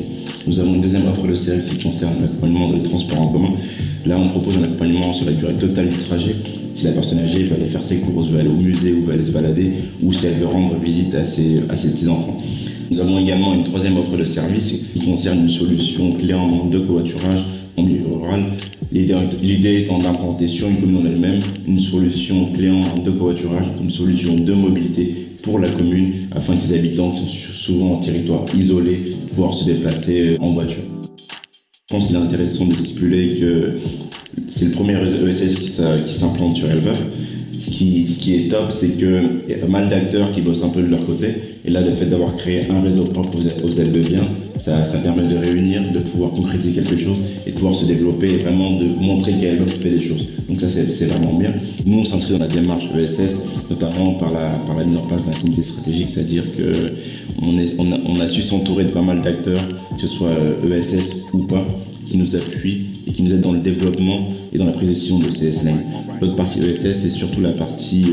Nous avons une deuxième offre de service qui concerne l'accompagnement dans les transports en commun. Là, on propose un accompagnement sur la durée totale du trajet. Si la personne âgée veut aller faire ses courses, veut aller au musée ou veut aller se balader, ou si elle veut rendre visite à ses petits-enfants. Nous avons également une troisième offre de service qui concerne une solution clé en main de covoiturage en milieu rural. L'idée étant d'implanter sur une commune en elle-même une solution clé en main de covoiturage, une solution de mobilité pour la commune afin que les habitants qui sont souvent en territoire isolé pouvoir se déplacer en voiture. Je pense qu'il est intéressant de stipuler que c'est le premier ESS qui s'implante sur Elbeuf. Ce qui est top, c'est qu'il y a pas mal d'acteurs qui bossent un peu de leur côté. Et là, le fait d'avoir créé un réseau propre aux Elbeviens, ça permet de réunir, de pouvoir concrétiser quelque chose et de pouvoir se développer et vraiment de montrer qu'Elbeuf fait des choses. Donc ça, c'est vraiment bien. Nous, on s'inscrit dans la démarche ESS, notamment par la mise en place d'un comité stratégique, c'est-à-dire qu'on a su s'entourer de pas mal d'acteurs, que ce soit ESS ou pas, qui nous appuient et qui nous aident dans le développement et dans la prise de décision de CS Lane. L'autre partie ESS, c'est surtout la partie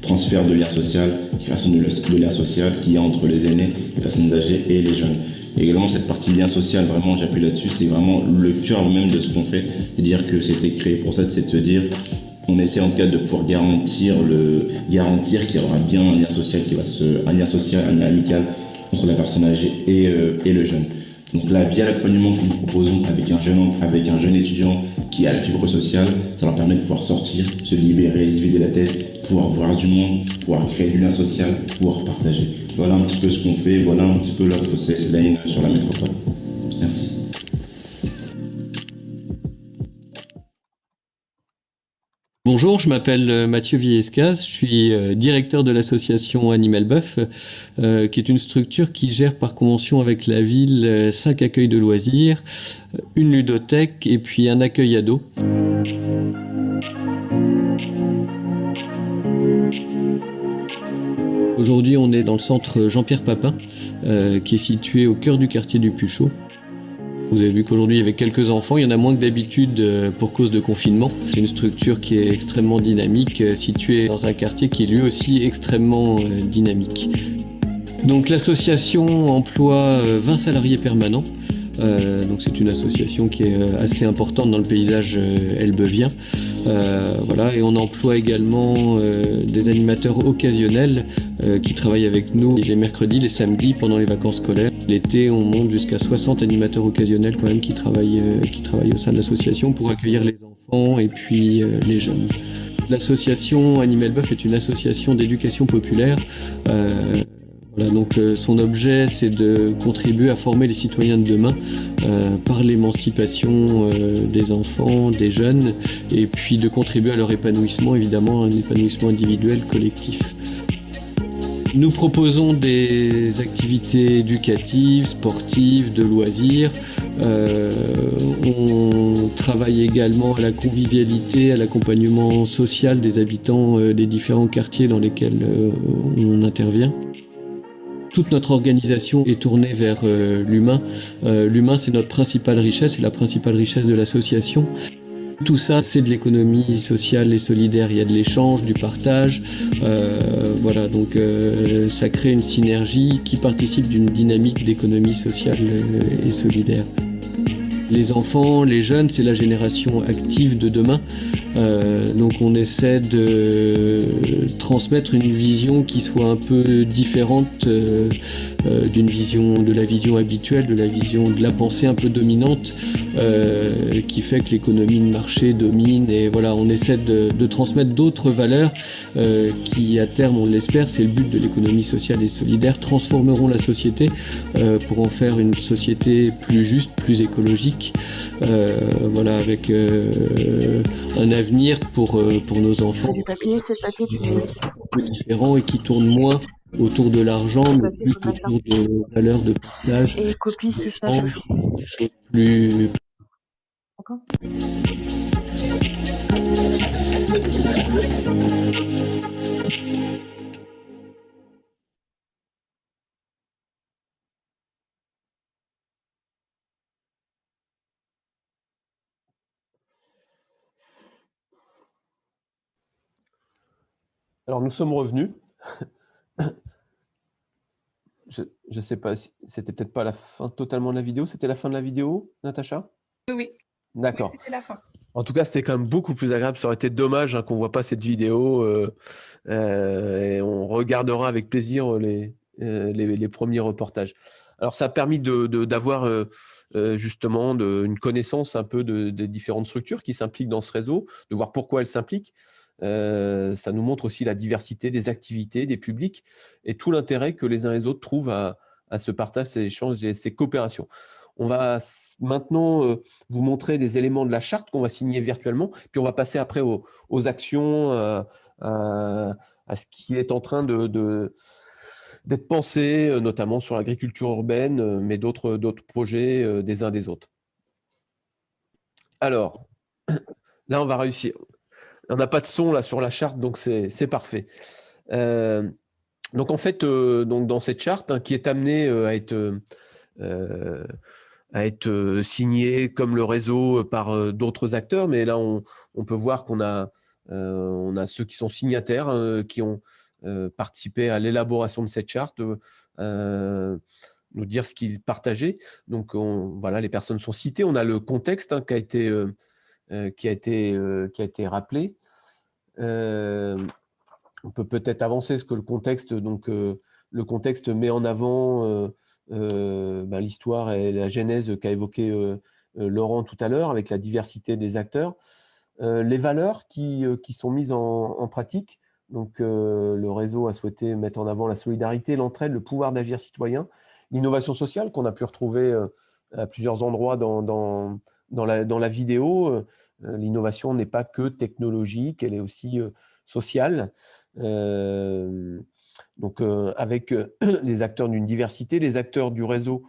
transfert de lien social, création de lien social qui est entre les aînés, les personnes âgées et les jeunes. Et également cette partie lien social, vraiment j'appuie là-dessus, c'est vraiment le cœur même de ce qu'on fait. C'est-à-dire que c'était créé pour ça, c'est de se dire, on essaie en tout cas de pouvoir garantir qu'il y aura bien un lien social un lien amical entre la personne âgée et le jeune. Donc là, via l'accompagnement que nous proposons avec un jeune étudiant qui a la fibre sociale, ça leur permet de pouvoir sortir, se libérer, se vider la tête, pouvoir voir du monde, pouvoir créer du lien social, pouvoir partager. Voilà un petit peu ce qu'on fait, voilà un petit peu l'offre CS Lane sur la métropole. Merci. Bonjour, je m'appelle Mathieu Villescaz, je suis directeur de l'association Animal Buff, qui est une structure qui gère par convention avec la ville 5 accueils de loisirs, une ludothèque et puis un accueil ado. Aujourd'hui, on est dans le centre Jean-Pierre Papin, qui est situé au cœur du quartier du Puchot. Vous avez vu qu'aujourd'hui, il y avait quelques enfants. Il y en a moins que d'habitude pour cause de confinement. C'est une structure qui est extrêmement dynamique, située dans un quartier qui est lui aussi extrêmement dynamique. Donc l'association emploie 20 salariés permanents. Donc c'est une association qui est assez importante dans le paysage elbevien. Voilà, et on emploie également des animateurs occasionnels qui travaillent avec nous les mercredis, les samedis pendant les vacances scolaires. L'été, on monte jusqu'à 60 animateurs occasionnels quand même qui travaillent au sein de l'association pour accueillir les enfants et puis les jeunes. L'association Animal Buff est une association d'éducation populaire. Voilà, donc son objet, c'est de contribuer à former les citoyens de demain par l'émancipation des enfants, des jeunes, et puis de contribuer à leur épanouissement, évidemment, un épanouissement individuel, collectif. Nous proposons des activités éducatives, sportives, de loisirs. On travaille également à la convivialité, à l'accompagnement social des habitants des différents quartiers dans lesquels on intervient. Toute notre organisation est tournée vers l'humain. L'humain, c'est notre principale richesse, c'est la principale richesse de l'association. Tout ça, c'est de l'économie sociale et solidaire. Il y a de l'échange, du partage. Voilà, donc ça crée une synergie qui participe d'une dynamique d'économie sociale et solidaire. Les enfants, les jeunes, c'est la génération active de demain. Donc on essaie de transmettre une vision qui soit un peu différente d'une vision, de la vision habituelle, de la pensée un peu dominante qui fait que l'économie de marché domine. Et voilà, on essaie de transmettre d'autres valeurs qui, à terme, on l'espère, c'est le but de l'économie sociale et solidaire, transformeront la société pour en faire une société plus juste, plus écologique, voilà, avec un avenir pour nos enfants. Du papier, c'est le papier, tu mets ici. Différent et qui tourne moins autour de l'argent, mais plus autour de valeurs de partage. Et copie, c'est ça, chouchou. Plus... D'accord. Alors, nous sommes revenus. Je ne sais pas, c'était peut-être pas la fin totalement de la vidéo. C'était la fin de la vidéo, Natacha? Oui. D'accord. Oui, c'était la fin. En tout cas, c'était quand même beaucoup plus agréable. Ça aurait été dommage qu'on ne voit pas cette vidéo. Et on regardera avec plaisir les premiers reportages. Alors, ça a permis d'avoir justement une connaissance un peu des différentes structures qui s'impliquent dans ce réseau, de voir pourquoi elles s'impliquent. Ça nous montre aussi la diversité des activités, des publics et tout l'intérêt que les uns et les autres trouvent à ce partage, ces échanges et ces coopérations. On va maintenant vous montrer des éléments de la charte qu'on va signer virtuellement, puis on va passer après aux actions, à ce qui est en train d'être pensé, notamment sur l'agriculture urbaine, mais d'autres projets des uns des autres. Alors, là, on va réussir. On n'a pas de son là sur la charte, donc c'est parfait. Donc en fait, donc dans cette charte qui est amenée à être signée comme le réseau par d'autres acteurs, mais là on peut voir qu'on a ceux qui sont signataires, qui ont participé à l'élaboration de cette charte, nous dire ce qu'ils partageaient. Donc voilà, les personnes sont citées. On a le contexte qui a été rappelé. On peut peut-être avancer ce que le contexte met en avant l'histoire et la genèse qu'a évoqué Laurent tout à l'heure avec la diversité des acteurs, les valeurs qui sont mises en pratique. Donc le réseau a souhaité mettre en avant la solidarité, l'entraide, le pouvoir d'agir citoyen, l'innovation sociale qu'on a pu retrouver à plusieurs endroits dans la vidéo. L'innovation n'est pas que technologique, elle est aussi sociale. Donc, avec les acteurs d'une diversité, les acteurs du réseau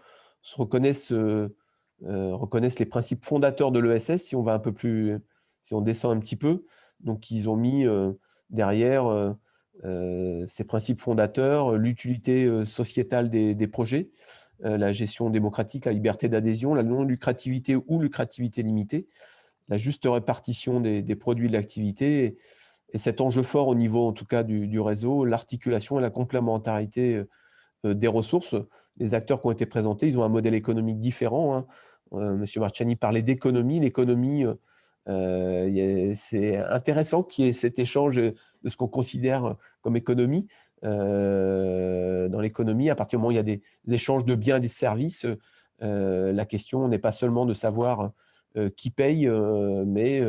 reconnaissent les principes fondateurs de l'ESS. Si on descend un petit peu, donc ils ont mis derrière ses principes fondateurs, l'utilité sociétale des projets, la gestion démocratique, la liberté d'adhésion, la non-lucrativité ou lucrativité limitée, la juste répartition des produits de l'activité et cet enjeu fort au niveau, en tout cas, du réseau, l'articulation et la complémentarité des ressources. Les acteurs qui ont été présentés, ils ont un modèle économique différent, hein. Monsieur Marciani parlait d'économie. L'économie, c'est intéressant qu'il y ait cet échange de ce qu'on considère comme économie. Dans l'économie, à partir du moment où il y a des échanges de biens et de services, la question n'est pas seulement de savoir qui paye, mais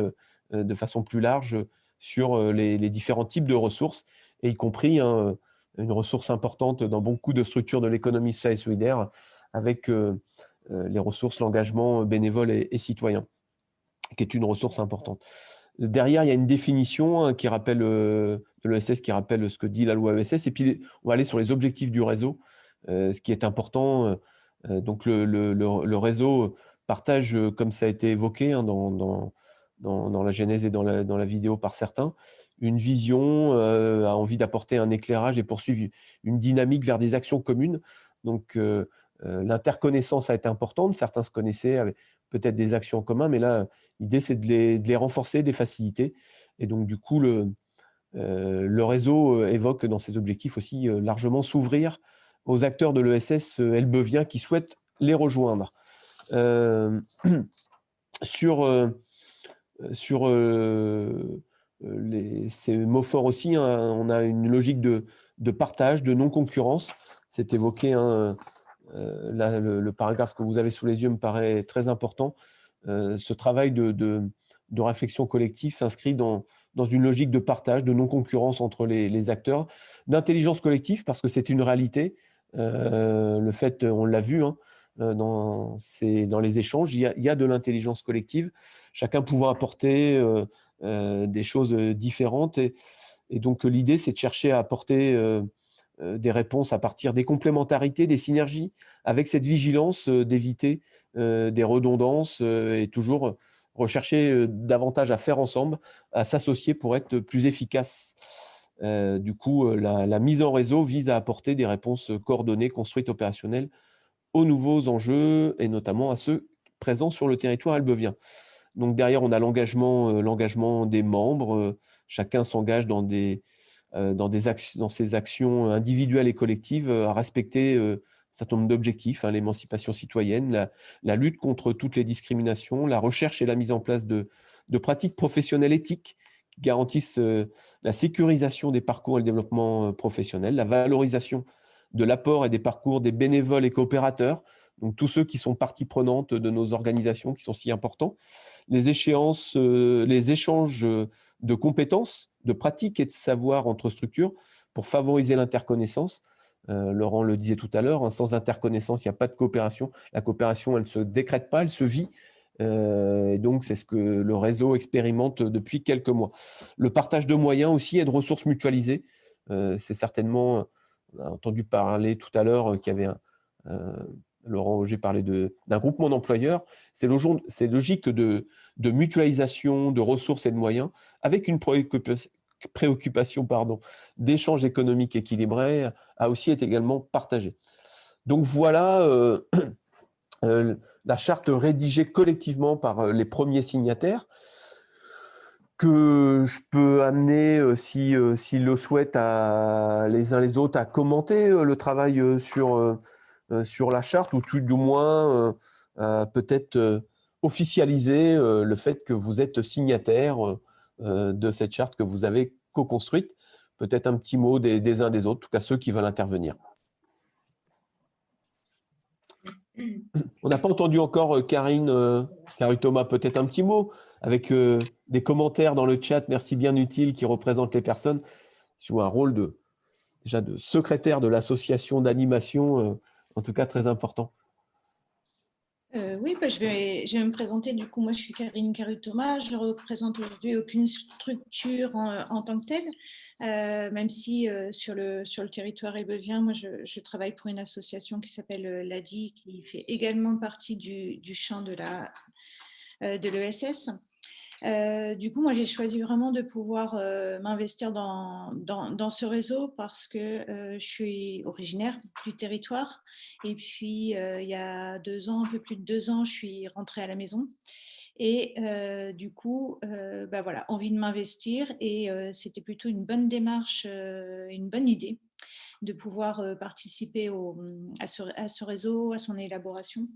de façon plus large sur les différents types de ressources, et y compris une ressource importante dans beaucoup de structures de l'économie sociale et solidaire, avec les ressources, l'engagement bénévole et citoyen, qui est une ressource importante. Derrière, il y a une définition qui rappelle, de l'ESS, qui rappelle ce que dit la loi ESS, et puis on va aller sur les objectifs du réseau, ce qui est important. Donc le réseau partage, comme ça a été évoqué dans la genèse et dans la vidéo par certains, une vision, a envie d'apporter un éclairage et poursuivre une dynamique vers des actions communes. Donc l'interconnaissance a été importante, certains se connaissaient avec peut-être des actions en commun, mais là, l'idée c'est de les renforcer, de les faciliter. Et donc du coup, le réseau évoque dans ses objectifs aussi largement s'ouvrir aux acteurs de l'ESS elbevien qui souhaitent les rejoindre. Sur ces mots forts aussi, hein, on a une logique de partage, de non-concurrence. C'est évoqué, hein, là, le paragraphe que vous avez sous les yeux me paraît très important. Ce travail de réflexion collective s'inscrit dans une logique de partage, de non-concurrence entre les acteurs, d'intelligence collective, parce que c'est une réalité. Le fait, on l'a vu, hein, dans les échanges, il y a de l'intelligence collective, chacun pouvant apporter des choses différentes. Et donc, l'idée, c'est de chercher à apporter des réponses à partir des complémentarités, des synergies, avec cette vigilance d'éviter des redondances et toujours rechercher davantage à faire ensemble, à s'associer pour être plus efficace. Du coup, la mise en réseau vise à apporter des réponses coordonnées, construites, opérationnelles aux nouveaux enjeux et notamment à ceux présents sur le territoire elbevien. Donc derrière, on a l'engagement des membres. Chacun s'engage dans ses actions individuelles et collectives à respecter un certain nombre d'objectifs, hein, l'émancipation citoyenne, la lutte contre toutes les discriminations, la recherche et la mise en place de pratiques professionnelles éthiques qui garantissent la sécurisation des parcours et le développement professionnel, la valorisation de l'apport et des parcours des bénévoles et coopérateurs, donc tous ceux qui sont partie prenante de nos organisations qui sont si importants, les échanges de compétences, de pratiques et de savoir entre structures pour favoriser l'interconnaissance. Laurent le disait tout à l'heure, hein, sans interconnaissance, il n'y a pas de coopération. La coopération, elle ne se décrète pas, elle se vit. Et donc, c'est ce que le réseau expérimente depuis quelques mois. Le partage de moyens aussi et de ressources mutualisées. C'est certainement, on a entendu parler tout à l'heure qu'il y avait Laurent Auger parlait d'un groupement d'employeurs. C'est logique de mutualisation de ressources et de moyens avec une préoccupation d'échange économique équilibré a aussi été également partagée. Donc voilà la charte rédigée collectivement par les premiers signataires que je peux amener, s'ils le souhaitent, les uns les autres à commenter le travail sur la charte, ou tout du moins peut-être officialiser le fait que vous êtes signataire de cette charte que vous avez co-construite. Peut-être un petit mot des uns des autres, en tout cas ceux qui veulent intervenir. On n'a pas entendu encore Karine Thomas, peut-être un petit mot avec des commentaires dans le chat, merci bien utile, qui représentent les personnes qui jouent un rôle déjà de secrétaire de l'association d'animation, en tout cas très important. Oui, je vais me présenter. Du coup, moi, je suis Karine Thomas. Je ne représente aujourd'hui aucune structure en tant que telle, même si sur le territoire elbevien, moi, je travaille pour une association qui s'appelle l'ADI, qui fait également partie du champ de l'ESS. Du coup, moi, j'ai choisi vraiment de pouvoir m'investir dans ce réseau parce que je suis originaire du territoire. Et puis, il y a 2 ans, un peu plus de 2 ans, je suis rentrée à la maison. Et du coup, bah voilà, envie de m'investir. Et c'était plutôt une bonne démarche, une bonne idée de pouvoir participer à ce réseau, à son élaboration.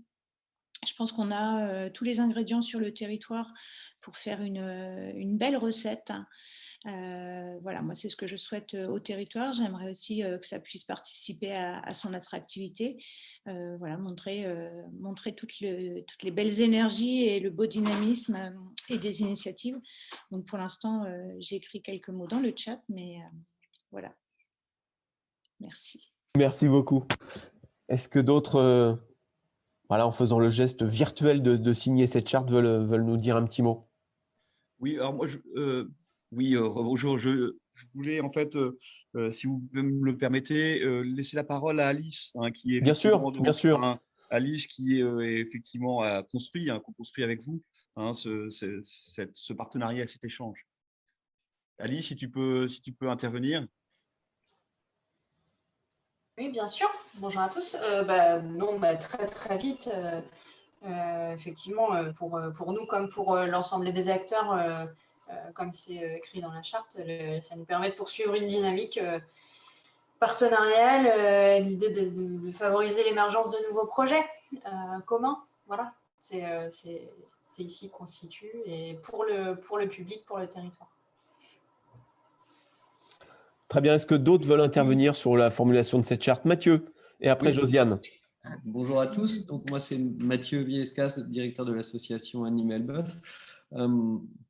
Je pense qu'on a tous les ingrédients sur le territoire pour faire une belle recette. Voilà, moi, c'est ce que je souhaite au territoire. J'aimerais aussi que ça puisse participer à son attractivité. Voilà, montrer toutes les belles énergies et le beau dynamisme et des initiatives. Donc, pour l'instant, j'ai écrit quelques mots dans le chat, mais voilà. Merci. Merci beaucoup. Est-ce que d'autres, voilà, en faisant le geste virtuel de signer cette charte, veulent nous dire un petit mot? Oui, alors moi, bonjour. Je voulais en fait, si vous me le permettez, laisser la parole à Alice, hein, qui est Bien sûr, bien sûr. Alice qui effectivement a construit, co-construit avec vous ce partenariat, cet échange. Alice, si tu peux intervenir. Oui, bien sûr. Bonjour à tous. Très très vite. Effectivement, pour nous comme pour l'ensemble des acteurs, comme c'est écrit dans la charte, ça nous permet de poursuivre une dynamique partenariale, l'idée de favoriser l'émergence de nouveaux projets communs. Voilà, c'est ici qu'on se situe et pour le public, pour le territoire. Très bien. Est-ce que d'autres veulent intervenir sur la formulation de cette charte? Mathieu, et après Josiane. Bonjour à tous. Donc, moi, c'est Mathieu Viescas, directeur de l'association Animal Buff.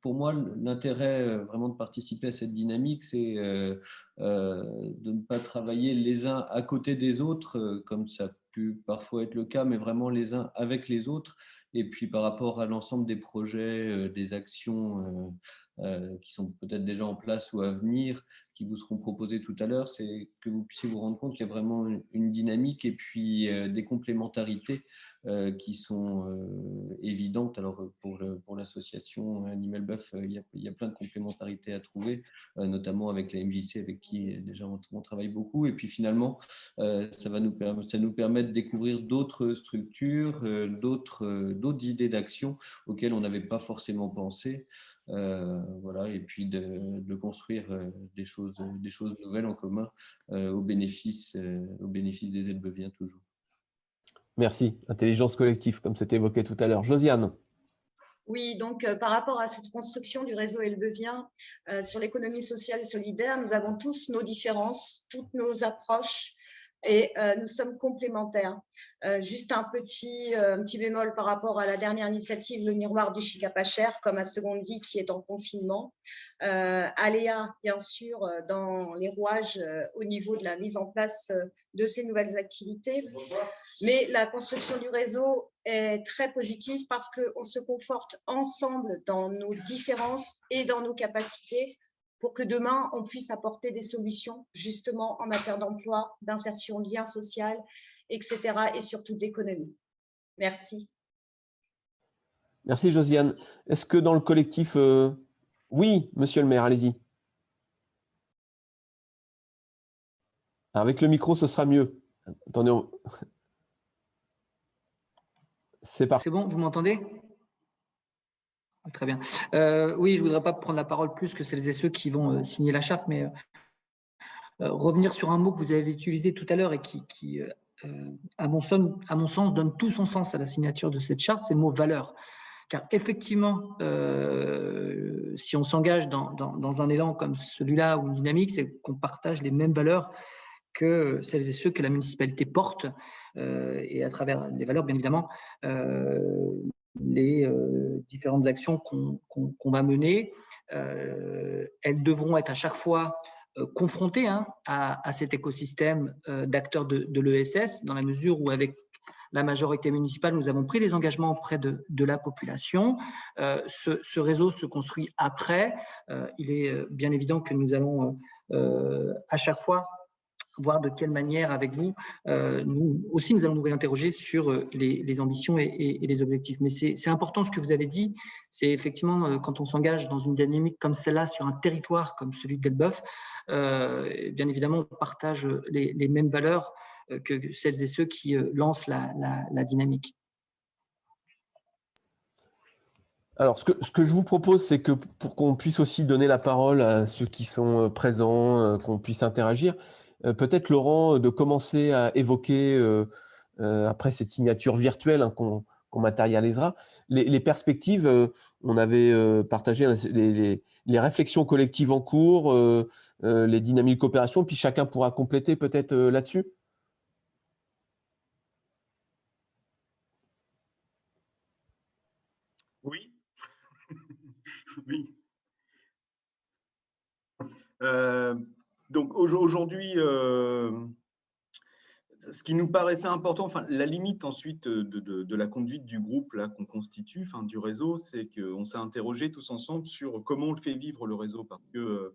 Pour moi, l'intérêt vraiment de participer à cette dynamique, c'est de ne pas travailler les uns à côté des autres, comme ça a pu parfois être le cas, mais vraiment les uns avec les autres. Et puis, par rapport à l'ensemble des projets, des actions qui sont peut-être déjà en place ou à venir, qui vous seront proposés tout à l'heure, c'est que vous puissiez vous rendre compte qu'il y a vraiment une dynamique et puis des complémentarités qui sont évidentes. Alors pour l'association Animal Buff, il y a plein de complémentarités à trouver, notamment avec la MJC avec qui déjà on travaille beaucoup. Et puis finalement, ça nous permet de découvrir d'autres structures, d'autres idées d'action auxquelles on n'avait pas forcément pensé. Voilà, et puis de construire des choses nouvelles en commun au bénéfice des Elbeviens toujours. Merci. Intelligence collective, comme c'était évoqué tout à l'heure. Josiane. Oui, donc par rapport à cette construction du réseau elbevien sur l'économie sociale et solidaire, nous avons tous nos différences, toutes nos approches et nous sommes complémentaires. Juste un petit bémol par rapport à la dernière initiative, le miroir du chic à pas cher, comme à Seconde Vie qui est en confinement. Aléa, bien sûr, dans les rouages au niveau de la mise en place de ces nouvelles activités. Mais la construction du réseau est très positive parce qu'on se conforte ensemble dans nos différences et dans nos capacités pour que demain, on puisse apporter des solutions justement en matière d'emploi, d'insertion, lien social, etc. et surtout d'économie. Merci. Merci Josiane. Est-ce que dans le collectif… Oui, monsieur le maire, allez-y. Avec le micro, ce sera mieux. Attendez. C'est parti. C'est bon, vous m'entendez ? Très bien. Oui, je ne voudrais pas prendre la parole plus que celles et ceux qui vont signer la charte, mais revenir sur un mot que vous avez utilisé tout à l'heure et qui à mon sens, donne tout son sens à la signature de cette charte, c'est le mot « valeur ». Car effectivement, si on s'engage dans un élan comme celui-là ou une dynamique, c'est qu'on partage les mêmes valeurs que celles et ceux que la municipalité porte, et à travers les valeurs, bien évidemment, les différentes actions qu'on va mener, elles devront être à chaque fois confrontées à cet écosystème d'acteurs de l'ESS, dans la mesure où avec la majorité municipale, nous avons pris des engagements auprès de la population. Ce réseau se construit après. Il est bien évident que nous allons à chaque fois voir de quelle manière, avec vous, nous aussi, nous allons nous réinterroger sur les ambitions et les objectifs. Mais c'est important ce que vous avez dit. C'est effectivement, quand on s'engage dans une dynamique comme celle-là, sur un territoire comme celui d'Elbeuf, bien évidemment, on partage les mêmes valeurs que celles et ceux qui lancent la dynamique. Alors, ce que je vous propose, c'est que pour qu'on puisse aussi donner la parole à ceux qui sont présents, qu'on puisse interagir, peut-être, Laurent, de commencer à évoquer, après cette signature virtuelle, hein, qu'on matérialisera, les perspectives. On avait partagé les réflexions collectives en cours, les dynamiques de coopération, puis chacun pourra compléter peut-être là-dessus. Oui. Oui. Donc aujourd'hui, ce qui nous paraissait important, enfin la limite ensuite de la conduite du groupe là qu'on constitue, enfin du réseau, c'est qu'on s'est interrogé tous ensemble sur comment on le fait vivre le réseau, parce que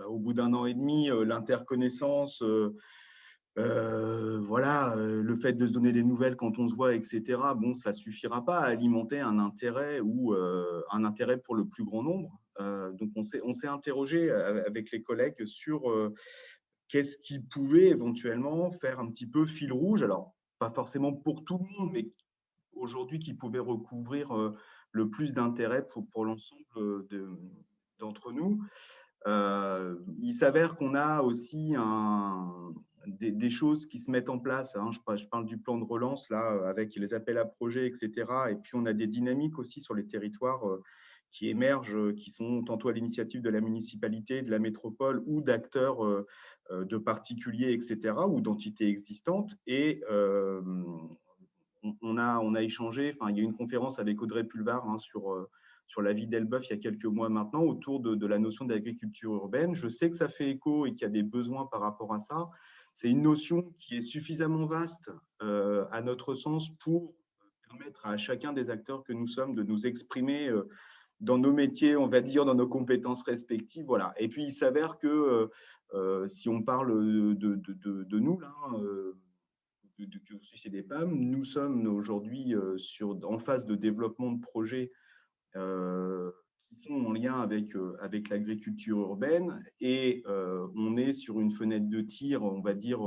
au bout d'un an et demi, l'interconnaissance, voilà, le fait de se donner des nouvelles quand on se voit, etc. Bon, ça suffira pas à alimenter un intérêt ou un intérêt pour le plus grand nombre. Donc on s'est interrogé avec les collègues sur qu'est-ce qui pouvait éventuellement faire un petit peu fil rouge, alors pas forcément pour tout le monde, mais aujourd'hui qui pouvait recouvrir le plus d'intérêt pour l'ensemble d'entre nous. Il s'avère qu'on a aussi des choses qui se mettent en place, hein. Je parle du plan de relance là, avec les appels à projets, etc. Et puis on a des dynamiques aussi sur les territoires qui émergent, qui sont tantôt à l'initiative de la municipalité, de la métropole ou d'acteurs de particuliers, etc., ou d'entités existantes. Et on a échangé, enfin, il y a eu une conférence avec Audrey Pulvar, hein, sur la vie d'Elbeuf il y a quelques mois maintenant, autour de la notion d'agriculture urbaine. Je sais que ça fait écho et qu'il y a des besoins par rapport à ça. C'est une notion qui est suffisamment vaste, à notre sens, pour permettre à chacun des acteurs que nous sommes de nous exprimer dans nos métiers, on va dire, dans nos compétences respectives. Voilà. Et puis, il s'avère que si on parle de nous, là, de Cursus et des PAM, nous sommes aujourd'hui en phase de développement de projets qui sont en lien avec l'agriculture urbaine, et on est sur une fenêtre de tir, on va dire,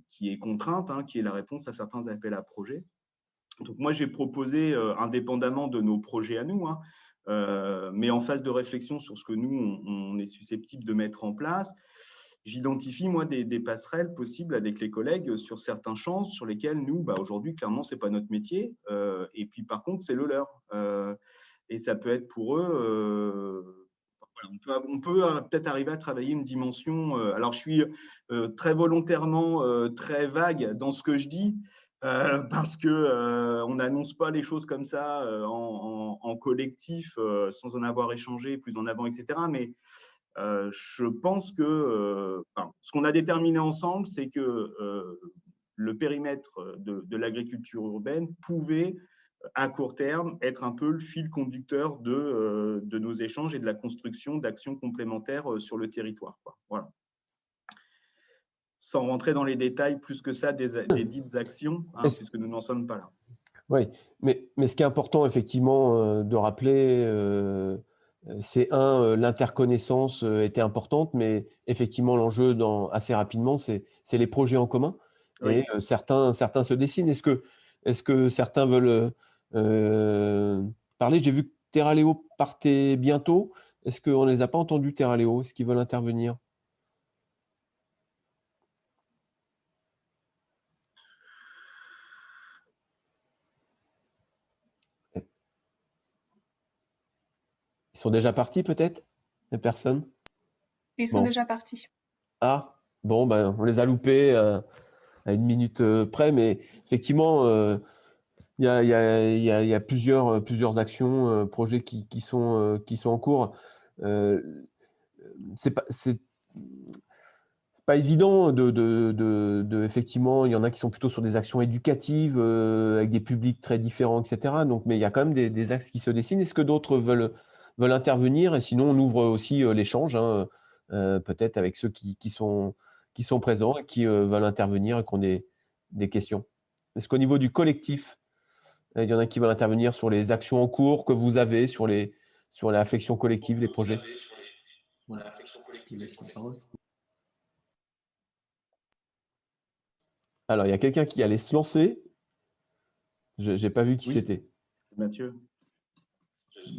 qui est contrainte, hein, qui est la réponse à certains appels à projets. Donc moi, j'ai proposé, indépendamment de nos projets à nous, hein, mais en phase de réflexion sur ce que nous, on est susceptible de mettre en place, j'identifie, moi, des passerelles possibles avec les collègues sur certains champs sur lesquels nous, aujourd'hui, clairement, ce n'est pas notre métier. Et puis, par contre, c'est le leur. Et ça peut être pour eux… on peut peut-être arriver à travailler une dimension… alors, je suis très volontairement très vague dans ce que je dis, parce qu'on n'annonce pas les choses comme ça en collectif, sans en avoir échangé plus en avant, etc. Mais je pense que ce qu'on a déterminé ensemble, c'est que le périmètre de l'agriculture urbaine pouvait, à court terme, être un peu le fil conducteur de nos échanges et de la construction d'actions complémentaires sur le territoire, quoi. Voilà. Sans rentrer dans les détails plus que ça des dites actions, hein, puisque nous n'en sommes pas là. Oui, mais ce qui est important, effectivement, de rappeler, c'est l'interconnaissance était importante, mais effectivement, l'enjeu assez rapidement, c'est les projets en commun. Oui. Et certains se dessinent. Est-ce que certains veulent parler? J'ai vu que Terraléo partait bientôt. Est-ce qu'on ne les a pas entendus, Terraléo? Est-ce qu'ils veulent intervenir? Ils sont déjà partis, peut-être? Les personnes? Ils sont déjà partis. Ah, bon, on les a loupés à une minute près, mais effectivement, il y a plusieurs actions, projets qui sont en cours. C'est pas évident effectivement, il y en a qui sont plutôt sur des actions éducatives, avec des publics très différents, etc. Donc, mais il y a quand même des axes qui se dessinent. Est-ce que d'autres veulent intervenir? Et sinon, on ouvre aussi l'échange, hein, peut-être avec ceux qui sont qui sont présents et qui veulent intervenir et qui ont des questions. Est-ce qu'au niveau du collectif, il y en a qui veulent intervenir sur les actions en cours que vous avez, sur la réflexion collective, les projets? Alors, il y a quelqu'un qui allait se lancer. Je n'ai pas vu qui c'était. Mathieu.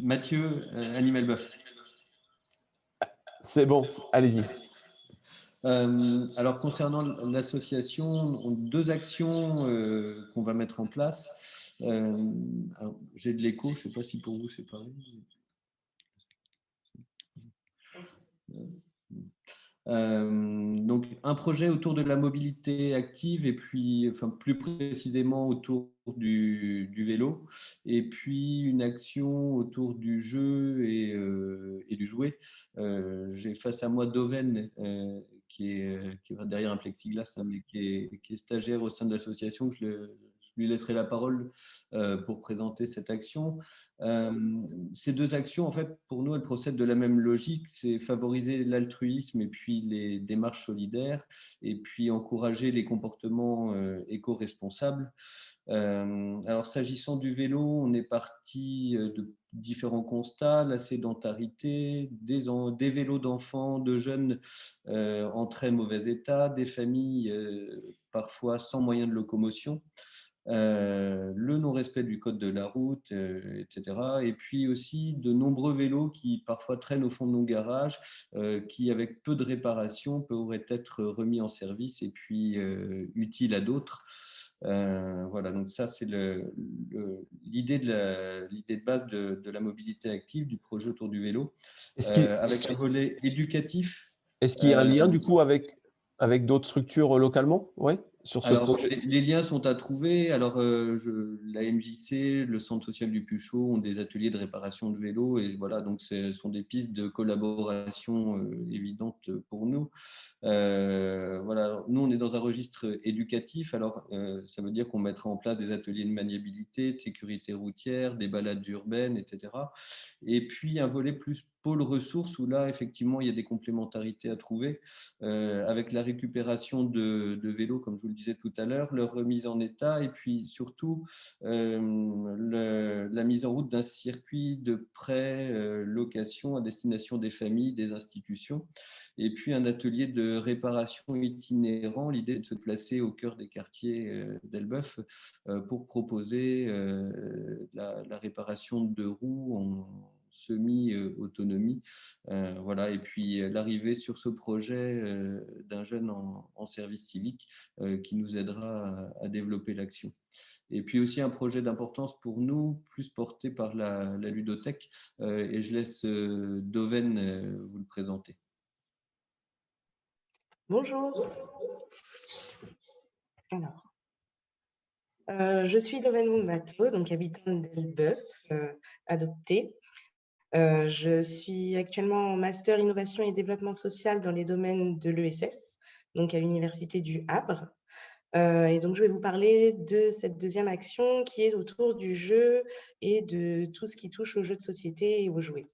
Mathieu, Animal Buff. C'est bon, allez-y. Alors, concernant l'association, on a 2 actions qu'on va mettre en place. J'ai de l'écho, je ne sais pas si pour vous c'est pareil. Donc, un projet autour de la mobilité active et puis, plus précisément autour du vélo, et puis une action autour du jeu et du jouet. J'ai face à moi Doven, qui est derrière un plexiglas, hein, mais qui est stagiaire au sein de l'association. Je lui laisserai la parole pour présenter cette action. Ces 2 actions, en fait, pour nous, elles procèdent de la même logique, c'est favoriser l'altruisme et puis les démarches solidaires, et puis encourager les comportements éco-responsables. Alors, s'agissant du vélo, on est parti de différents constats, la sédentarité, des vélos d'enfants, de jeunes en très mauvais état, des familles parfois sans moyens de locomotion. Le non-respect du code de la route, etc. Et puis aussi de nombreux vélos qui parfois traînent au fond de nos garages, qui avec peu de réparation pourraient être remis en service et puis utiles à d'autres. Voilà, donc ça c'est l'idée de base de la mobilité active, du projet autour du vélo, avec un volet éducatif. Est-ce qu'il y a un lien du coup avec d'autres structures localement? Oui, sur ce projet. Les liens sont à trouver. Alors, la MJC, le Centre social du Puchot ont des ateliers de réparation de vélos, et voilà, donc ce sont des pistes de collaboration évidentes pour nous. Voilà, alors, nous on est dans un registre éducatif, alors ça veut dire qu'on mettra en place des ateliers de maniabilité, de sécurité routière, des balades urbaines, etc. Et puis un volet plus pôle ressources où là effectivement il y a des complémentarités à trouver avec la récupération de vélos, comme je vous le disais tout à l'heure, leur remise en état, et puis surtout la mise en route d'un circuit de prêt location à destination des familles, des institutions, et puis un atelier de réparation itinérant. L'idée est de se placer au cœur des quartiers d'Elbeuf pour proposer la réparation de roues en semi-autonomie. Voilà. Et puis l'arrivée sur ce projet d'un jeune en service civique qui nous aidera à développer l'action. Et puis aussi un projet d'importance pour nous, plus porté par la ludothèque, et je laisse Doven vous le présenter. Bonjour. Alors, je suis Doven Mumbato, donc habitante d'Elbeuf, adoptée. Je suis actuellement en master innovation et développement social dans les domaines de l'ESS, donc à l'université du Havre. Et donc je vais vous parler de cette 2e action qui est autour du jeu et de tout ce qui touche aux jeux de société et aux jouets.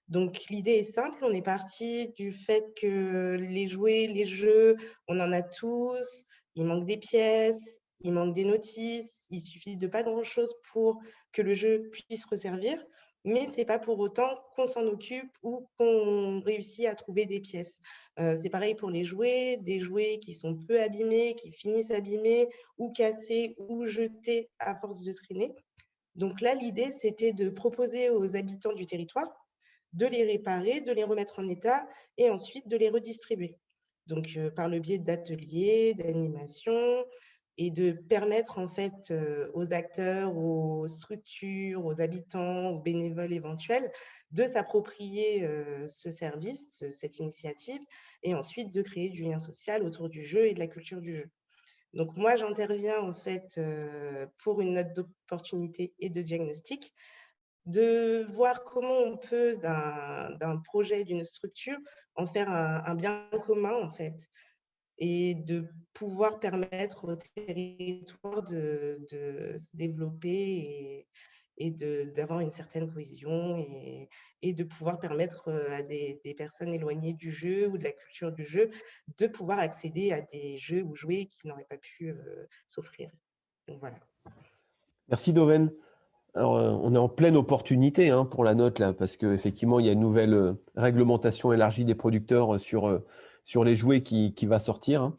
Donc l'idée est simple, on est parti du fait que les jouets, les jeux, on en a tous, il manque des pièces, il manque des notices, il suffit de pas grand-chose pour que le jeu puisse resservir, mais ce n'est pas pour autant qu'on s'en occupe ou qu'on réussit à trouver des pièces. C'est pareil pour les jouets, des jouets qui sont peu abîmés, qui finissent abîmés ou cassés ou jetés à force de traîner. Donc là, l'idée, c'était de proposer aux habitants du territoire de les réparer, de les remettre en état et ensuite de les redistribuer. Donc, par le biais d'ateliers, d'animations, et de permettre en fait aux acteurs, aux structures, aux habitants, aux bénévoles éventuels de s'approprier ce service, cette initiative, et ensuite de créer du lien social autour du jeu et de la culture du jeu. Donc moi, j'interviens en fait pour une note d'opportunité et de diagnostic, de voir comment on peut, d'un projet, d'une structure, en faire un bien commun en fait, et de pouvoir permettre au territoire de se développer et d'avoir une certaine cohésion et de pouvoir permettre à des personnes éloignées du jeu ou de la culture du jeu de pouvoir accéder à des jeux ou jouets qui n'auraient pas pu s'offrir. Donc voilà. Merci Doven. Alors, on est en pleine opportunité hein, pour la note, là, parce qu'effectivement, il y a une nouvelle réglementation élargie des producteurs sur les jouets qui va sortir.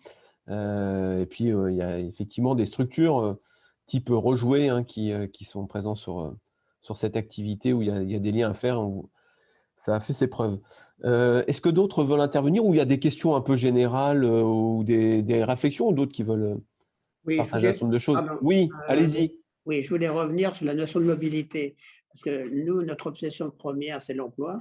Hein. Et puis, il y a effectivement des structures type Rejouer hein, qui sont présentes sur cette activité où il y a des liens à faire. Hein, ça a fait ses preuves. Est-ce que d'autres veulent intervenir ou il y a des questions un peu générales ou des réflexions ou d'autres qui veulent partager un certain nombre de choses? Oui, allez-y. Oui, je voulais revenir sur la notion de mobilité, parce que nous, notre obsession première, c'est l'emploi,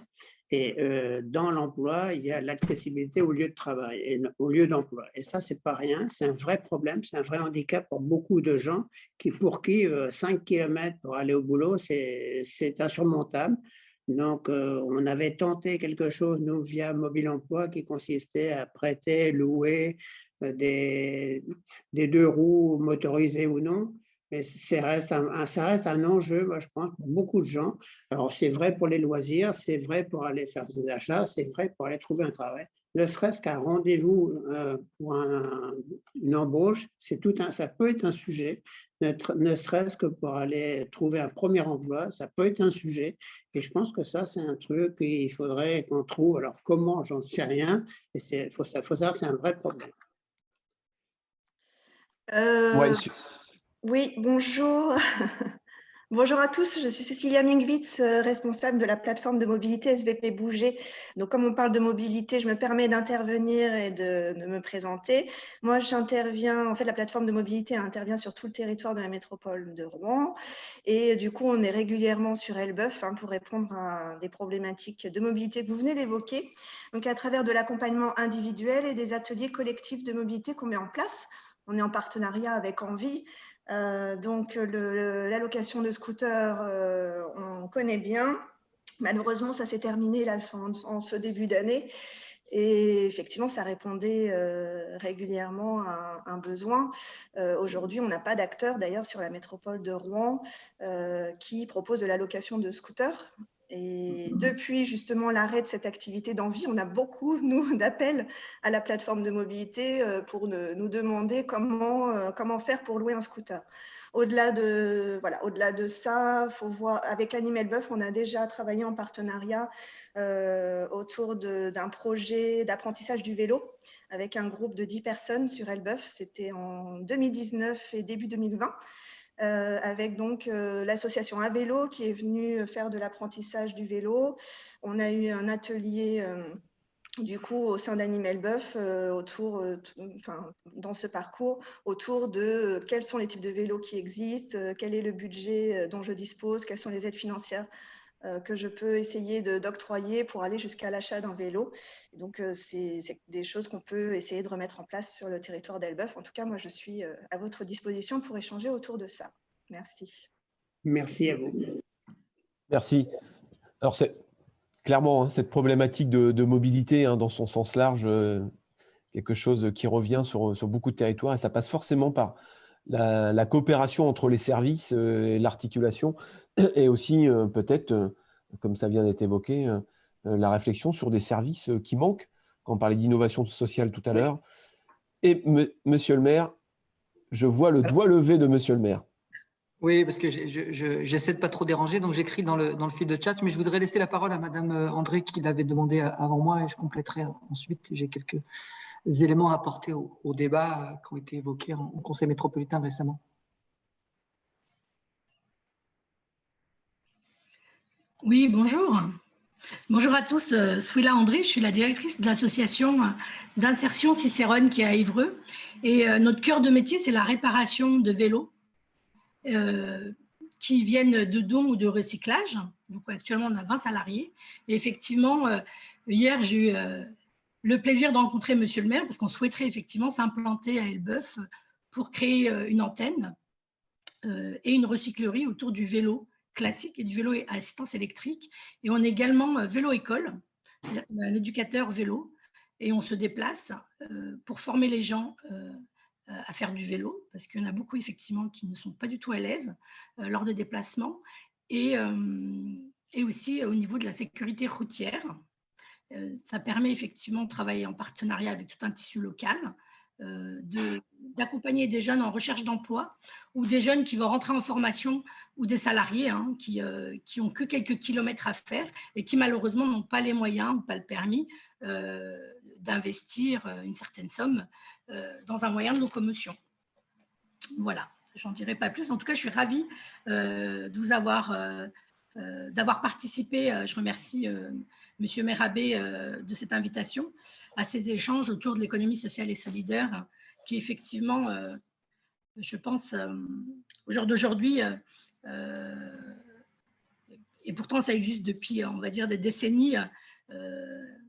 et dans l'emploi, il y a l'accessibilité au lieu de travail, et au lieu d'emploi. Et ça, c'est pas rien, c'est un vrai problème, c'est un vrai handicap pour beaucoup de gens pour qui 5 km pour aller au boulot, c'est insurmontable. Donc, on avait tenté quelque chose, nous, via Mobile Emploi, qui consistait à prêter, louer des 2 roues motorisées ou non. Mais ça reste un enjeu, moi, je pense, pour beaucoup de gens. Alors, c'est vrai pour les loisirs, c'est vrai pour aller faire des achats, c'est vrai pour aller trouver un travail. Ne serait-ce qu'un rendez-vous pour une embauche, ça peut être un sujet. Ne serait-ce que pour aller trouver un premier emploi, ça peut être un sujet. Et je pense que ça, c'est un truc qu'il faudrait qu'on trouve. Alors, comment, j'en sais rien. Il faut savoir que c'est un vrai problème. Ouais, oui, bonjour. Bonjour à tous, je suis Cécilia Minkwitz, responsable de la plateforme de mobilité SVP Bouger. Donc, comme on parle de mobilité, je me permets d'intervenir et de me présenter. Moi, j'interviens, en fait, la plateforme de mobilité intervient sur tout le territoire de la métropole de Rouen. Et du coup, on est régulièrement sur Elbeuf hein, pour répondre à des problématiques de mobilité que vous venez d'évoquer. Donc, à travers de l'accompagnement individuel et des ateliers collectifs de mobilité qu'on met en place. On est en partenariat avec Envie. Donc, l'allocation de scooter, on connaît bien. Malheureusement, ça s'est terminé là, en ce début d'année. Et effectivement, ça répondait régulièrement à un besoin. Aujourd'hui, on n'a pas d'acteur d'ailleurs sur la métropole de Rouen qui propose de l'allocation de scooter. Et depuis justement l'arrêt de cette activité d'Envie, on a beaucoup, nous, d'appels à la plateforme de mobilité pour nous demander comment faire pour louer un scooter. Au-delà de ça, faut voir, avec Anime Elbeuf, on a déjà travaillé en partenariat autour d'un projet d'apprentissage du vélo avec un groupe de 10 personnes sur Elbeuf. C'était en 2019 et début 2020. Avec donc l'association À Vélo qui est venue faire de l'apprentissage du vélo. On a eu un atelier du coup au sein d'Anime Elbeuf dans ce parcours autour de quels sont les types de vélos qui existent, quel est le budget dont je dispose, quelles sont les aides financières que je peux essayer d'octroyer pour aller jusqu'à l'achat d'un vélo. Et donc, c'est des choses qu'on peut essayer de remettre en place sur le territoire d'Elbeuf. En tout cas, moi, je suis à votre disposition pour échanger autour de ça. Merci. Merci à vous. Merci. Alors, c'est clairement hein, cette problématique de mobilité hein, dans son sens large, quelque chose qui revient sur beaucoup de territoires et ça passe forcément par la coopération entre les services et l'articulation et aussi peut-être, comme ça vient d'être évoqué, la réflexion sur des services qui manquent, quand on parlait d'innovation sociale tout à l'heure. Et monsieur le maire, je vois le doigt levé de monsieur le maire. Oui, parce que j'essaie de ne pas trop déranger, donc j'écris dans le fil de chat, mais je voudrais laisser la parole à Madame André qui l'avait demandé avant moi et je compléterai ensuite. J'ai quelques éléments à apporter au débat qui ont été évoqués en Conseil métropolitain récemment. Oui, bonjour. Bonjour à tous, Souila André, je suis la directrice de l'association d'insertion Cicérone qui est à Évreux. Et notre cœur de métier, c'est la réparation de vélos qui viennent de dons ou de recyclage. Donc actuellement, on a 20 salariés. Et effectivement, hier, j'ai eu le plaisir de rencontrer monsieur le maire parce qu'on souhaiterait effectivement s'implanter à Elbeuf pour créer une antenne et une recyclerie autour du vélo classique et du vélo à assistance électrique. Et on est également vélo-école, c'est-à-dire qu'on a un éducateur vélo et on se déplace pour former les gens à faire du vélo, parce qu'il y en a beaucoup effectivement qui ne sont pas du tout à l'aise lors des déplacements. et aussi au niveau de la sécurité routière. Ça permet effectivement de travailler en partenariat avec tout un tissu local, d'accompagner des jeunes en recherche d'emploi ou des jeunes qui vont rentrer en formation ou des salariés qui ont que quelques kilomètres à faire et qui malheureusement n'ont pas les moyens ou pas le permis d'investir une certaine somme dans un moyen de locomotion. Voilà, j'en dirai pas plus. En tout cas, je suis ravie de vous d'avoir participé. Je remercie Monsieur Merabé de cette invitation à ces échanges autour de l'économie sociale et solidaire qui effectivement, je pense, au jour d'aujourd'hui, et pourtant ça existe depuis, on va dire, des décennies,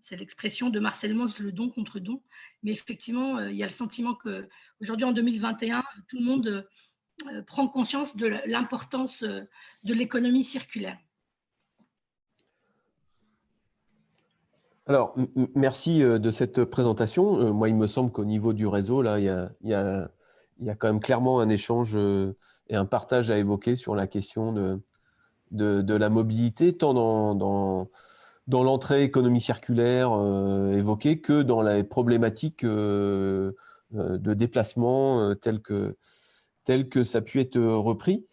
c'est l'expression de Marcel Mauss, le don contre don, mais effectivement, il y a le sentiment qu'aujourd'hui, en 2021, tout le monde prend conscience de l'importance de l'économie circulaire. Alors, merci de cette présentation. Moi, il me semble qu'au niveau du réseau, là, il y a quand même clairement un échange et un partage à évoquer sur la question de la mobilité, tant dans l'entrée économie circulaire évoquée que dans les problématiques de déplacement telles que ça a pu être repris.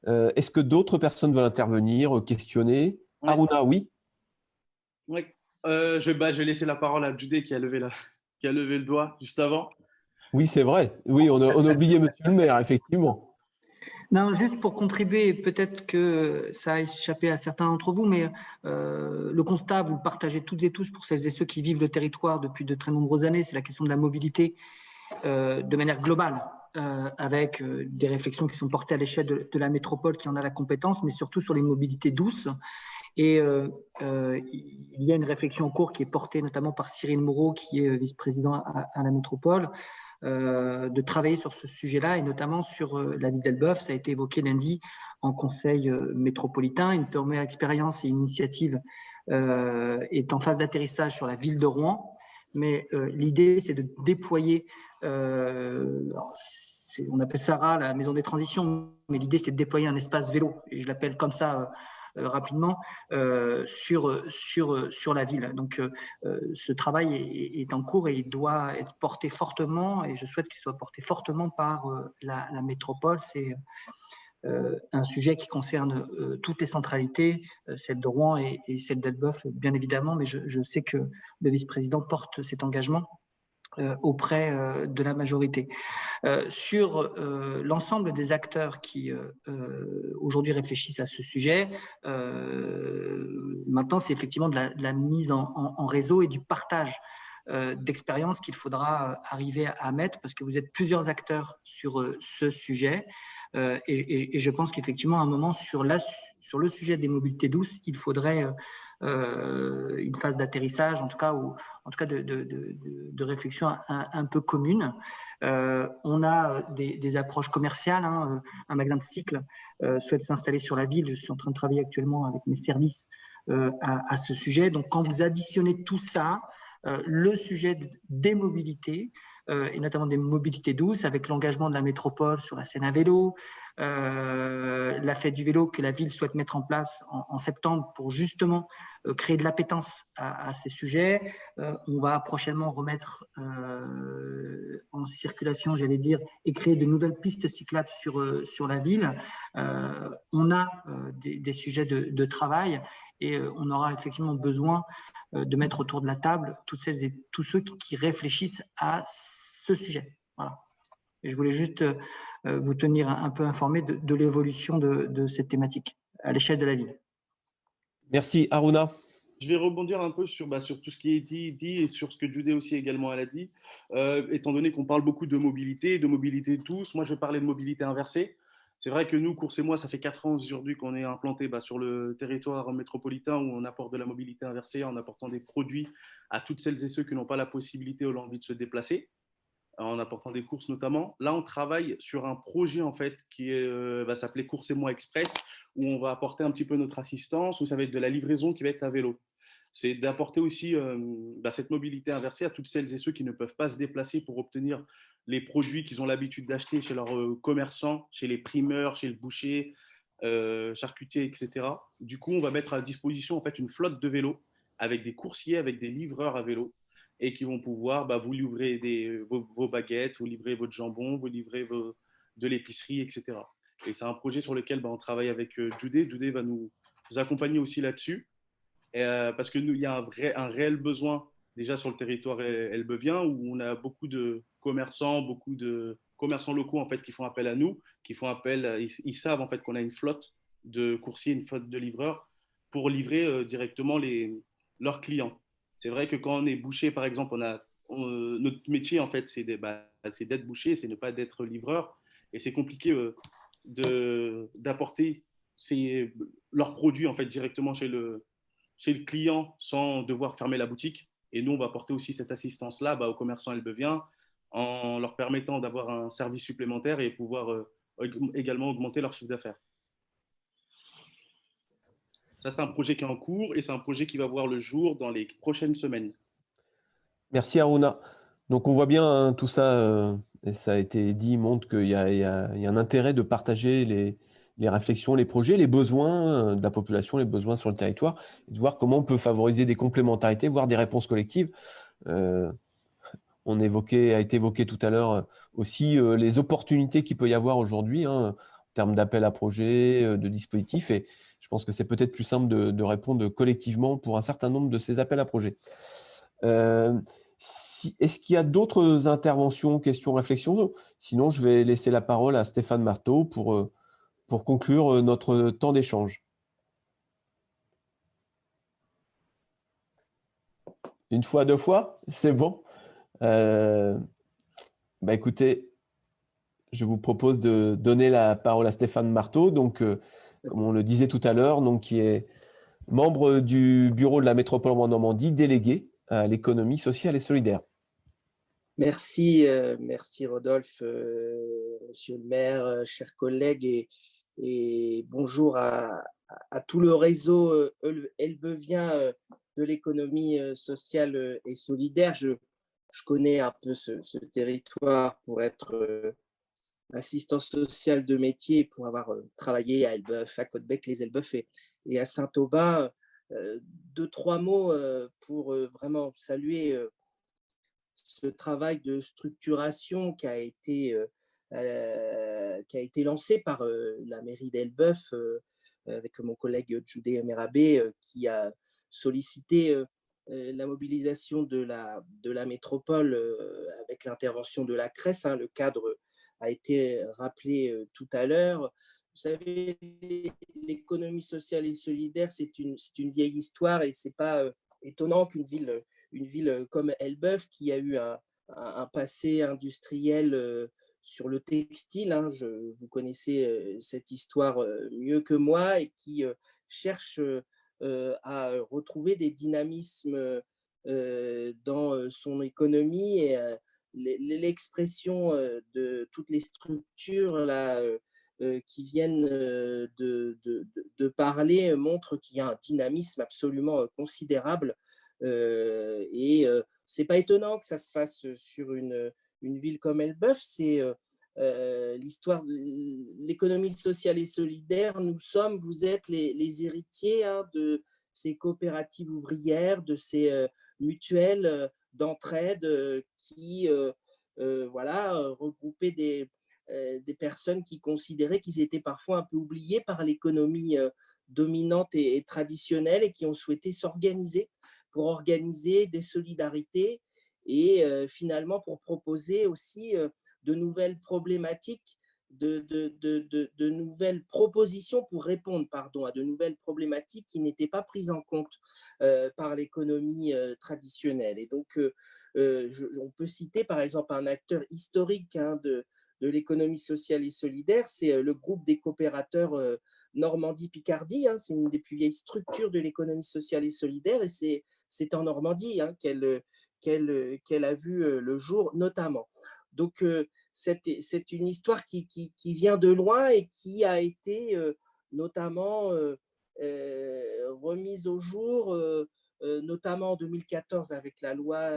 Est-ce que d'autres personnes veulent intervenir, questionner? Ouais. Aruna, oui. Oui. Je vais laisser la parole à Judé qui a levé le doigt juste avant. Oui, c'est vrai. Oui, on a oublié Monsieur le maire, effectivement. Non, juste pour contribuer, peut-être que ça a échappé à certains d'entre vous, mais le constat, vous le partagez toutes et tous pour celles et ceux qui vivent le territoire depuis de très nombreuses années, c'est la question de la mobilité de manière globale, avec des réflexions qui sont portées à l'échelle de la métropole qui en a la compétence, mais surtout sur les mobilités douces. Et il y a une réflexion en cours qui est portée notamment par Cyril Moreau, qui est vice-président à la métropole, de travailler sur ce sujet-là et notamment sur la ville d'Elbeuf. Ça a été évoqué lundi en conseil métropolitain. Une première expérience et une initiative est en phase d'atterrissage sur la ville de Rouen. Mais l'idée, c'est de déployer, on appelle ça RA, la maison des transitions, mais l'idée, c'est de déployer un espace vélo, et je l'appelle comme ça rapidement, sur la ville. Donc, ce travail est en cours et il doit être porté fortement, et je souhaite qu'il soit porté fortement par la métropole. C'est un sujet qui concerne toutes les centralités, celle de Rouen et celle d'Elbeuf, bien évidemment, mais je sais que le vice-président porte cet engagement auprès de la majorité. Sur l'ensemble des acteurs qui aujourd'hui réfléchissent à ce sujet, maintenant c'est effectivement de la mise en réseau et du partage d'expériences qu'il faudra arriver à mettre, parce que vous êtes plusieurs acteurs sur ce sujet. Et je pense qu'effectivement, à un moment, sur le sujet des mobilités douces, il faudrait une phase d'atterrissage, en tout cas de réflexion un peu commune. On a des approches commerciales. Un magasin de cycle souhaite s'installer sur la ville. Je suis en train de travailler actuellement avec mes services à ce sujet. Donc, quand vous additionnez tout ça, le sujet des mobilités, et notamment des mobilités douces, avec l'engagement de la métropole sur la scène à vélo, la fête du vélo que la ville souhaite mettre en place en septembre pour justement créer de l'appétence à ces sujets. On va prochainement remettre en circulation, j'allais dire, et créer de nouvelles pistes cyclables sur la ville. On a des sujets de travail et on aura effectivement besoin de mettre autour de la table toutes celles et tous ceux qui réfléchissent à ce sujet. Voilà. Et je voulais juste vous tenir un peu informé de l'évolution de cette thématique à l'échelle de la ville. Merci. Aruna. Je vais rebondir un peu sur tout ce qui est dit et sur ce que Judé aussi également elle a dit. Étant donné qu'on parle beaucoup de mobilité douce, moi je vais parler de mobilité inversée. C'est vrai que nous, Course et moi, ça fait 4 ans aujourd'hui qu'on est implanté sur le territoire métropolitain où on apporte de la mobilité inversée en apportant des produits à toutes celles et ceux qui n'ont pas la possibilité ou l'envie de se déplacer, en apportant des courses notamment. Là, on travaille sur un projet en fait qui va s'appeler Course et moi Express, où on va apporter un petit peu notre assistance, où ça va être de la livraison qui va être à vélo. C'est d'apporter aussi cette mobilité inversée à toutes celles et ceux qui ne peuvent pas se déplacer pour obtenir les produits qu'ils ont l'habitude d'acheter chez leurs commerçants, chez les primeurs, chez le boucher, charcutiers, etc. Du coup, on va mettre à disposition en fait une flotte de vélos avec des coursiers, avec des livreurs à vélo et qui vont pouvoir vous livrer vos baguettes, vous livrer votre jambon, vous livrer de l'épicerie, etc. Et c'est un projet sur lequel on travaille avec Judé. Judé va nous accompagner aussi là-dessus parce que nous, il y a un réel besoin déjà sur le territoire elbevien où on a beaucoup de commerçants locaux en fait qui font appel à nous, ils savent en fait qu'on a une flotte de coursiers, une flotte de livreurs pour livrer directement leurs clients. C'est vrai que quand on est boucher, par exemple, notre métier en fait c'est d'être boucher, c'est ne pas d'être livreur et c'est compliqué d'apporter leurs produits en fait directement chez le client sans devoir fermer la boutique. Et nous, on va apporter aussi cette assistance-là aux commerçants elbeviens en leur permettant d'avoir un service supplémentaire et pouvoir également augmenter leur chiffre d'affaires. Ça, c'est un projet qui est en cours et c'est un projet qui va voir le jour dans les prochaines semaines. Merci Aruna. Donc on voit bien hein, tout ça, et ça a été dit, montre qu'il y a un intérêt de partager les réflexions, les projets, les besoins de la population, les besoins sur le territoire, et de voir comment on peut favoriser des complémentarités, voire des réponses collectives. A été évoqué tout à l'heure aussi les opportunités qu'il peut y avoir aujourd'hui hein, en termes d'appel à projets, de dispositifs, et je pense que c'est peut-être plus simple de répondre collectivement pour un certain nombre de ces appels à projets. Est-ce qu'il y a d'autres interventions, questions, réflexions? Sinon, je vais laisser la parole à Stéphane Marteau pour conclure notre temps d'échange. Une fois, deux fois, c'est bon. Écoutez, je vous propose de donner la parole à Stéphane Marteau, donc, comme on le disait tout à l'heure, qui est membre du bureau de la métropole Normandie, délégué à l'économie sociale et solidaire. Merci, merci Rodolphe, monsieur le maire, chers collègues, et bonjour à tout le réseau elbevien de l'économie sociale et solidaire. Je connais un peu ce territoire pour être assistant social de métier, pour avoir travaillé à Elbeuf, à Côte-Bec, les Elbeuf et à Saint-Aubin. Deux, trois mots pour vraiment saluer ce travail de structuration qui a été lancé par la mairie d'Elbeuf avec mon collègue Judé Merabé qui a sollicité la mobilisation de la métropole avec l'intervention de la CRES. Hein, le cadre a été rappelé tout à l'heure. Vous savez, l'économie sociale et solidaire, c'est une vieille histoire et ce n'est pas étonnant qu'une ville comme Elbeuf, qui a eu un passé industriel sur le textile, hein, vous connaissez cette histoire mieux que moi, et qui cherche à retrouver des dynamismes dans son économie, et l'expression de toutes les structures là, qui viennent de parler montre qu'il y a un dynamisme absolument considérable. C'est pas étonnant que ça se fasse sur une ville comme Elbeuf. C'est l'histoire de l'économie sociale et solidaire. Vous êtes les héritiers hein, de ces coopératives ouvrières, de ces mutuelles d'entraide qui regroupaient des personnes qui considéraient qu'ils étaient parfois un peu oubliés par l'économie dominante et traditionnelle, et qui ont souhaité s'organiser pour organiser des solidarités et finalement pour proposer aussi de nouvelles problématiques, de nouvelles propositions pour répondre à de nouvelles problématiques qui n'étaient pas prises en compte par l'économie traditionnelle. Et donc, on peut citer par exemple un acteur historique hein, de l'économie sociale et solidaire, c'est le groupe des coopérateurs Normandie-Picardie. Hein, c'est une des plus vieilles structures de l'économie sociale et solidaire, et c'est en Normandie hein, qu'elle a vu le jour notamment. Donc, c'est une histoire qui vient de loin et qui a été notamment remise au jour, notamment en 2014 avec la loi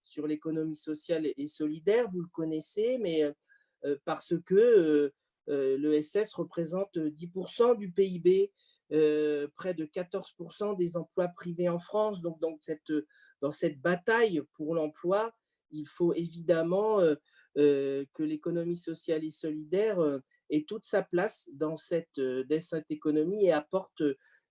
sur l'économie sociale et solidaire. Vous le connaissez, mais parce que l'ESS représente 10% du PIB, près de 14% des emplois privés en France. Donc, dans cette bataille pour l'emploi, il faut évidemment que l'économie sociale et solidaire ait toute sa place dans cette économie et apporte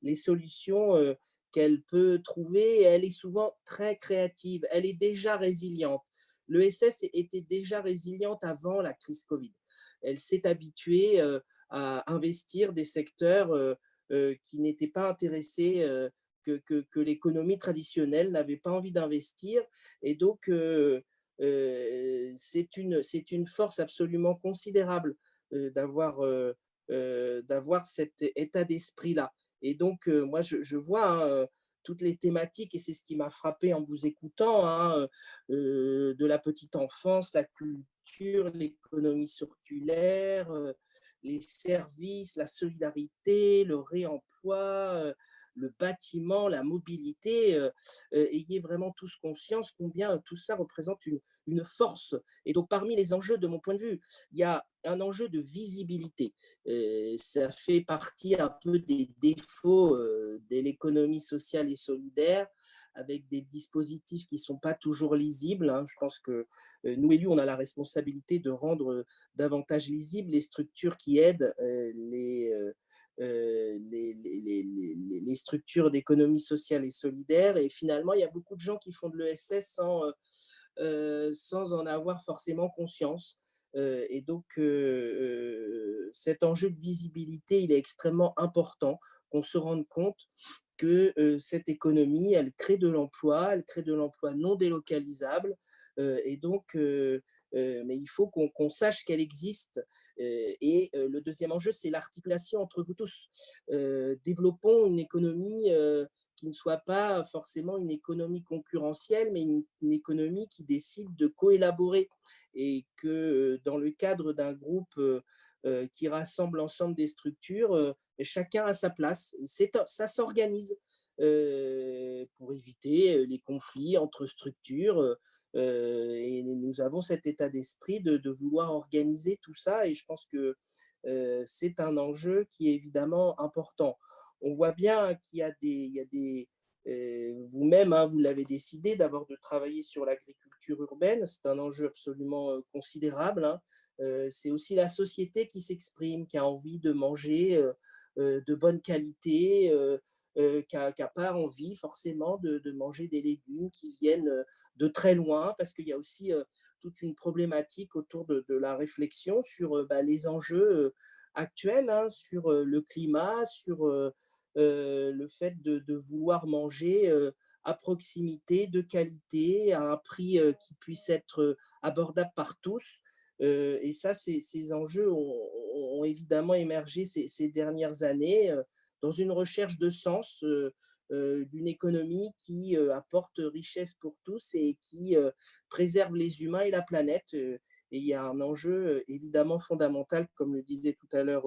les solutions qu'elle peut trouver. Et elle est souvent très créative, elle est déjà résiliente. L'ESS était déjà résiliente avant la crise Covid. Elle s'est habituée à investir des secteurs qui n'étaient pas intéressés, que l'économie traditionnelle n'avait pas envie d'investir. Et donc, c'est une force absolument considérable d'avoir cet état d'esprit-là. Et donc, moi, je vois toutes les thématiques, et c'est ce qui m'a frappé en vous écoutant, de la petite enfance, la culture, l'économie circulaire, les services, la solidarité, le réemploi, le bâtiment, la mobilité. Ayez vraiment tous conscience combien tout ça représente une force. Et donc, parmi les enjeux, de mon point de vue, il y a un enjeu de visibilité. Ça fait partie un peu des défauts de l'économie sociale et solidaire, avec des dispositifs qui ne sont pas toujours lisibles. Je pense que nous, élus, on a la responsabilité de rendre davantage lisibles les structures qui aident les structures d'économie sociale et solidaire. Et finalement, il y a beaucoup de gens qui font de l'ESS sans en avoir forcément conscience. Et donc, cet enjeu de visibilité, il est extrêmement important qu'on se rende compte que cette économie, elle crée de l'emploi non délocalisable. Et donc, mais il faut qu'on sache qu'elle existe. Et le deuxième enjeu, c'est l'articulation entre vous tous. Développons une économie qui ne soit pas forcément une économie concurrentielle, mais une économie qui décide de coélaborer, et que dans le cadre d'un groupe qui rassemble l'ensemble des structures, chacun a sa place. Ça s'organise pour éviter les conflits entre structures. Et nous avons cet état d'esprit de vouloir organiser tout ça, et je pense que c'est un enjeu qui est évidemment important. On voit bien qu'il y a des vous-même, vous l'avez décidé d'abord de travailler sur l'agriculture urbaine. C'est un enjeu absolument considérable. C'est aussi la société qui s'exprime, qui a envie de manger de bonne qualité, qui n'a pas envie forcément de manger des légumes qui viennent de très loin, parce qu'il y a aussi toute une problématique autour de la réflexion sur les enjeux actuels, sur le climat, sur le fait de vouloir manger à proximité, de qualité, à un prix qui puisse être abordable par tous. Et ça, ces enjeux ont évidemment émergé ces dernières années dans une recherche de sens d'une économie qui apporte richesse pour tous et qui préserve les humains et la planète. Et il y a un enjeu évidemment fondamental, comme le disait tout à l'heure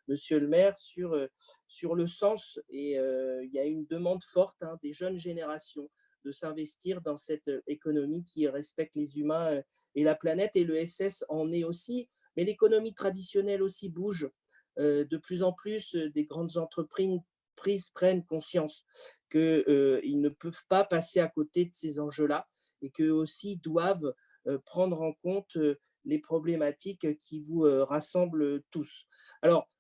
Monsieur le maire, sur le sens. Et il y a une demande forte des jeunes générations de s'investir dans cette économie qui respecte les humains et la planète. Et l'ESS en est aussi, mais l'économie traditionnelle aussi bouge. De plus en plus, des grandes entreprises prennent conscience qu'ils ne peuvent pas passer à côté de ces enjeux-là, et qu'eux aussi doivent prendre en compte les problématiques qui vous rassemblent tous. Alors,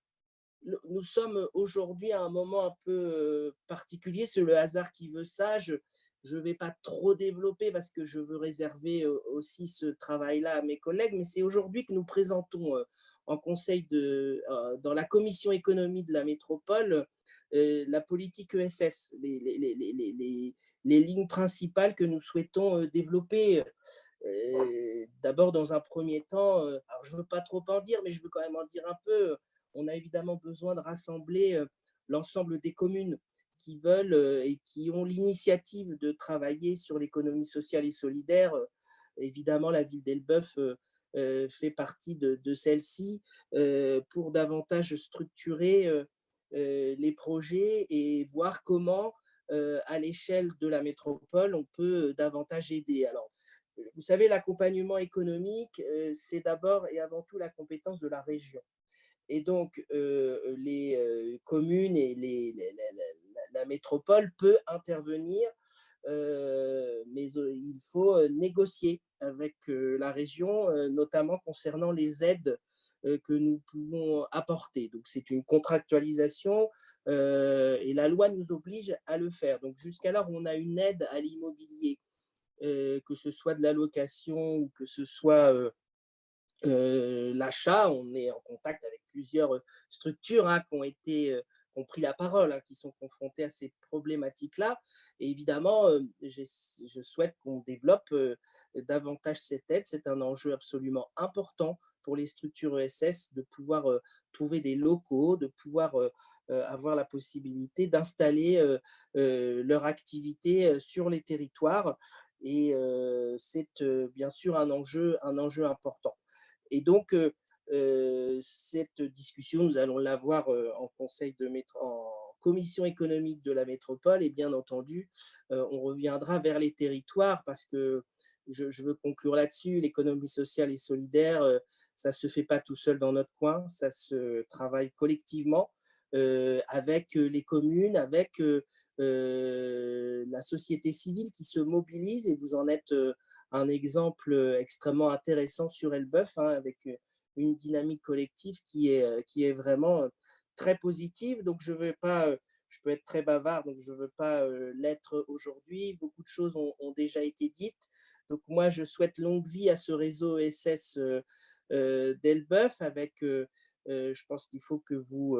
nous sommes aujourd'hui à un moment un peu particulier, c'est le hasard qui veut ça. Je ne vais pas trop développer parce que je veux réserver aussi ce travail-là à mes collègues, mais c'est aujourd'hui que nous présentons en conseil dans la commission économie de la métropole la politique ESS, les lignes principales que nous souhaitons développer. D'abord, dans un premier temps, alors je ne veux pas trop en dire, mais je veux quand même en dire un peu. On a évidemment besoin de rassembler l'ensemble des communes qui veulent et qui ont l'initiative de travailler sur l'économie sociale et solidaire. Évidemment, la ville d'Elbeuf fait partie de celle-ci pour davantage structurer les projets et voir comment, à l'échelle de la métropole, on peut davantage aider. Alors, vous savez, l'accompagnement économique, c'est d'abord et avant tout la compétence de la région. Et donc, les communes et la métropole peut intervenir, mais il faut négocier avec la région, notamment concernant les aides que nous pouvons apporter. Donc, c'est une contractualisation et la loi nous oblige à le faire. Donc, jusqu'alors, on a une aide à l'immobilier, que ce soit de la location ou que ce soit l'achat. On est en contact avec plusieurs structures qui ont pris la parole, qui sont confrontées à ces problématiques-là. Et évidemment, je souhaite qu'on développe davantage cette aide. C'est un enjeu absolument important pour les structures ESS de pouvoir trouver des locaux, de pouvoir avoir la possibilité d'installer leur activité sur les territoires. Et c'est bien sûr un enjeu important. Et donc, cette discussion, nous allons l'avoir en commission économique de la métropole, et bien entendu, on reviendra vers les territoires parce que je veux conclure là-dessus. L'économie sociale et solidaire, ça ne se fait pas tout seul dans notre coin, ça se travaille collectivement avec les communes, avec la société civile qui se mobilise, et vous en êtes un exemple extrêmement intéressant sur Elbeuf, avec une dynamique collective qui est vraiment très positive. Donc, je peux être très bavard, donc je ne veux pas l'être aujourd'hui. Beaucoup de choses ont déjà été dites. Donc, moi, je souhaite longue vie à ce réseau ESS d'Elbeuf avec... je pense qu'il faut que vous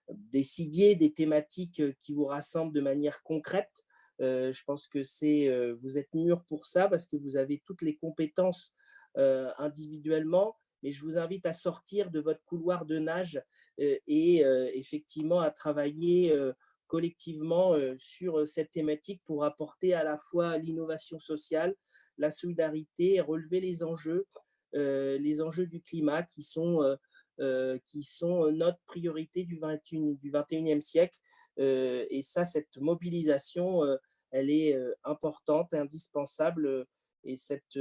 décidiez des thématiques qui vous rassemblent de manière concrète. Je pense que vous êtes mûrs pour ça parce que vous avez toutes les compétences individuellement, mais je vous invite à sortir de votre couloir de nage et effectivement à travailler collectivement sur cette thématique pour apporter à la fois l'innovation sociale, la solidarité et relever les enjeux du climat qui sont notre priorité du 21e siècle. Et ça, cette mobilisation, elle est importante, indispensable. Et cette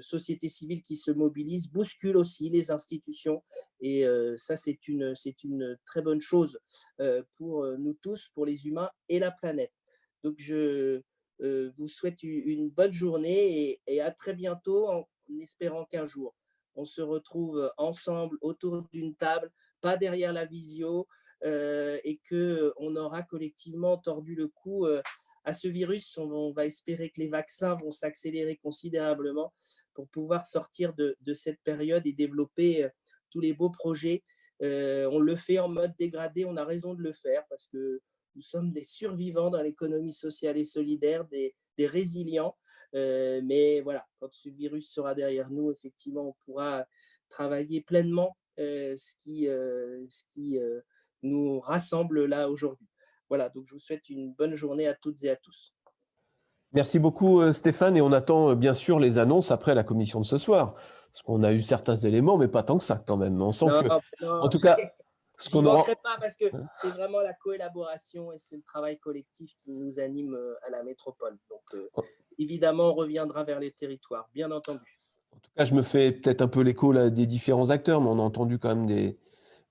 société civile qui se mobilise bouscule aussi les institutions. Et ça, c'est une très bonne chose pour nous tous, pour les humains et la planète. Donc, je vous souhaite une bonne journée et à très bientôt, en espérant qu'un jour, on se retrouve ensemble autour d'une table, pas derrière la visio, et qu'on aura collectivement tordu le cou à ce virus. On va espérer que les vaccins vont s'accélérer considérablement pour pouvoir sortir de cette période et développer tous les beaux projets. On le fait en mode dégradé, on a raison de le faire parce que nous sommes des survivants dans l'économie sociale et solidaire, des résilients. Mais voilà, quand ce virus sera derrière nous, effectivement, on pourra travailler pleinement ce qui nous rassemble là aujourd'hui. Voilà, donc je vous souhaite une bonne journée à toutes et à tous. Merci beaucoup Stéphane, et on attend bien sûr les annonces après la commission de ce soir, parce qu'on a eu certains éléments, mais pas tant que ça quand même. On sent en tout cas, je ne manquerai pas parce que c'est vraiment la collaboration et c'est le travail collectif qui nous anime à la métropole. Donc évidemment, on reviendra vers les territoires, bien entendu. En tout cas, je me fais peut-être un peu l'écho des différents acteurs, mais on a entendu quand même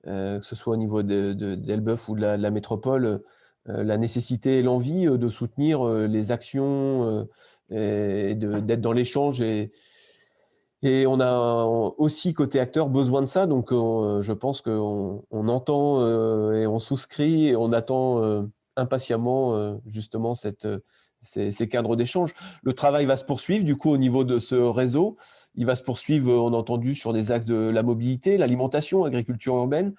que ce soit au niveau d'Elbeuf ou de la métropole, la nécessité et l'envie de soutenir les actions et d'être dans l'échange. Et on a aussi, côté acteur, besoin de ça. Donc, je pense qu'on entend et on souscrit et on attend impatiemment justement ces cadres d'échange. Le travail va se poursuivre, du coup, au niveau de ce réseau. Il va se poursuivre, on a entendu, sur des axes de la mobilité, l'alimentation, l'agriculture urbaine.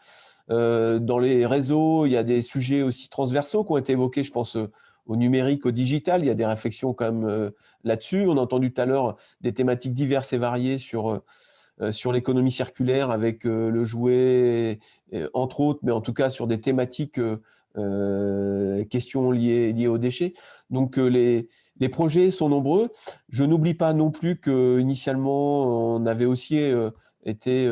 Dans les réseaux, il y a des sujets aussi transversaux qui ont été évoqués, je pense au numérique, au digital. Il y a des réflexions quand même là-dessus. On a entendu tout à l'heure des thématiques diverses et variées sur l'économie circulaire avec le jouet, entre autres, mais en tout cas sur des thématiques, questions liées aux déchets. Donc les projets sont nombreux. Je n'oublie pas non plus qu'initialement, on avait aussi été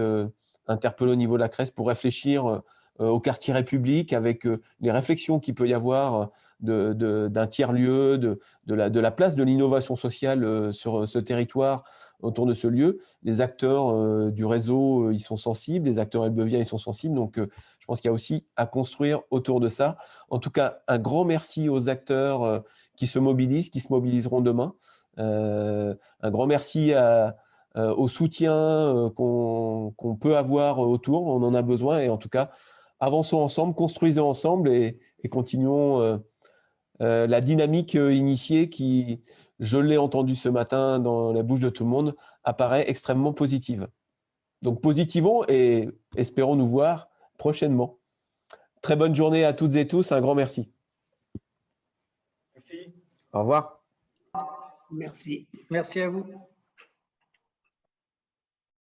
interpellé au niveau de la CRES pour réfléchir au quartier République avec les réflexions qu'il peut y avoir d'un tiers-lieu, de la place de l'innovation sociale sur ce territoire autour de ce lieu. Les acteurs du réseau, ils sont sensibles, les acteurs elbeviens, ils sont sensibles. Donc, je pense qu'il y a aussi à construire autour de ça. En tout cas, un grand merci aux acteurs qui se mobilisent, qui se mobiliseront demain. Un grand merci au soutien qu'on peut avoir autour. On en a besoin et en tout cas, avançons ensemble, construisons ensemble et continuons la dynamique initiée qui, je l'ai entendu ce matin dans la bouche de tout le monde, apparaît extrêmement positive. Donc positivons et espérons nous voir prochainement. Très bonne journée à toutes et tous, un grand merci. Merci. Au revoir. Merci. Merci à vous.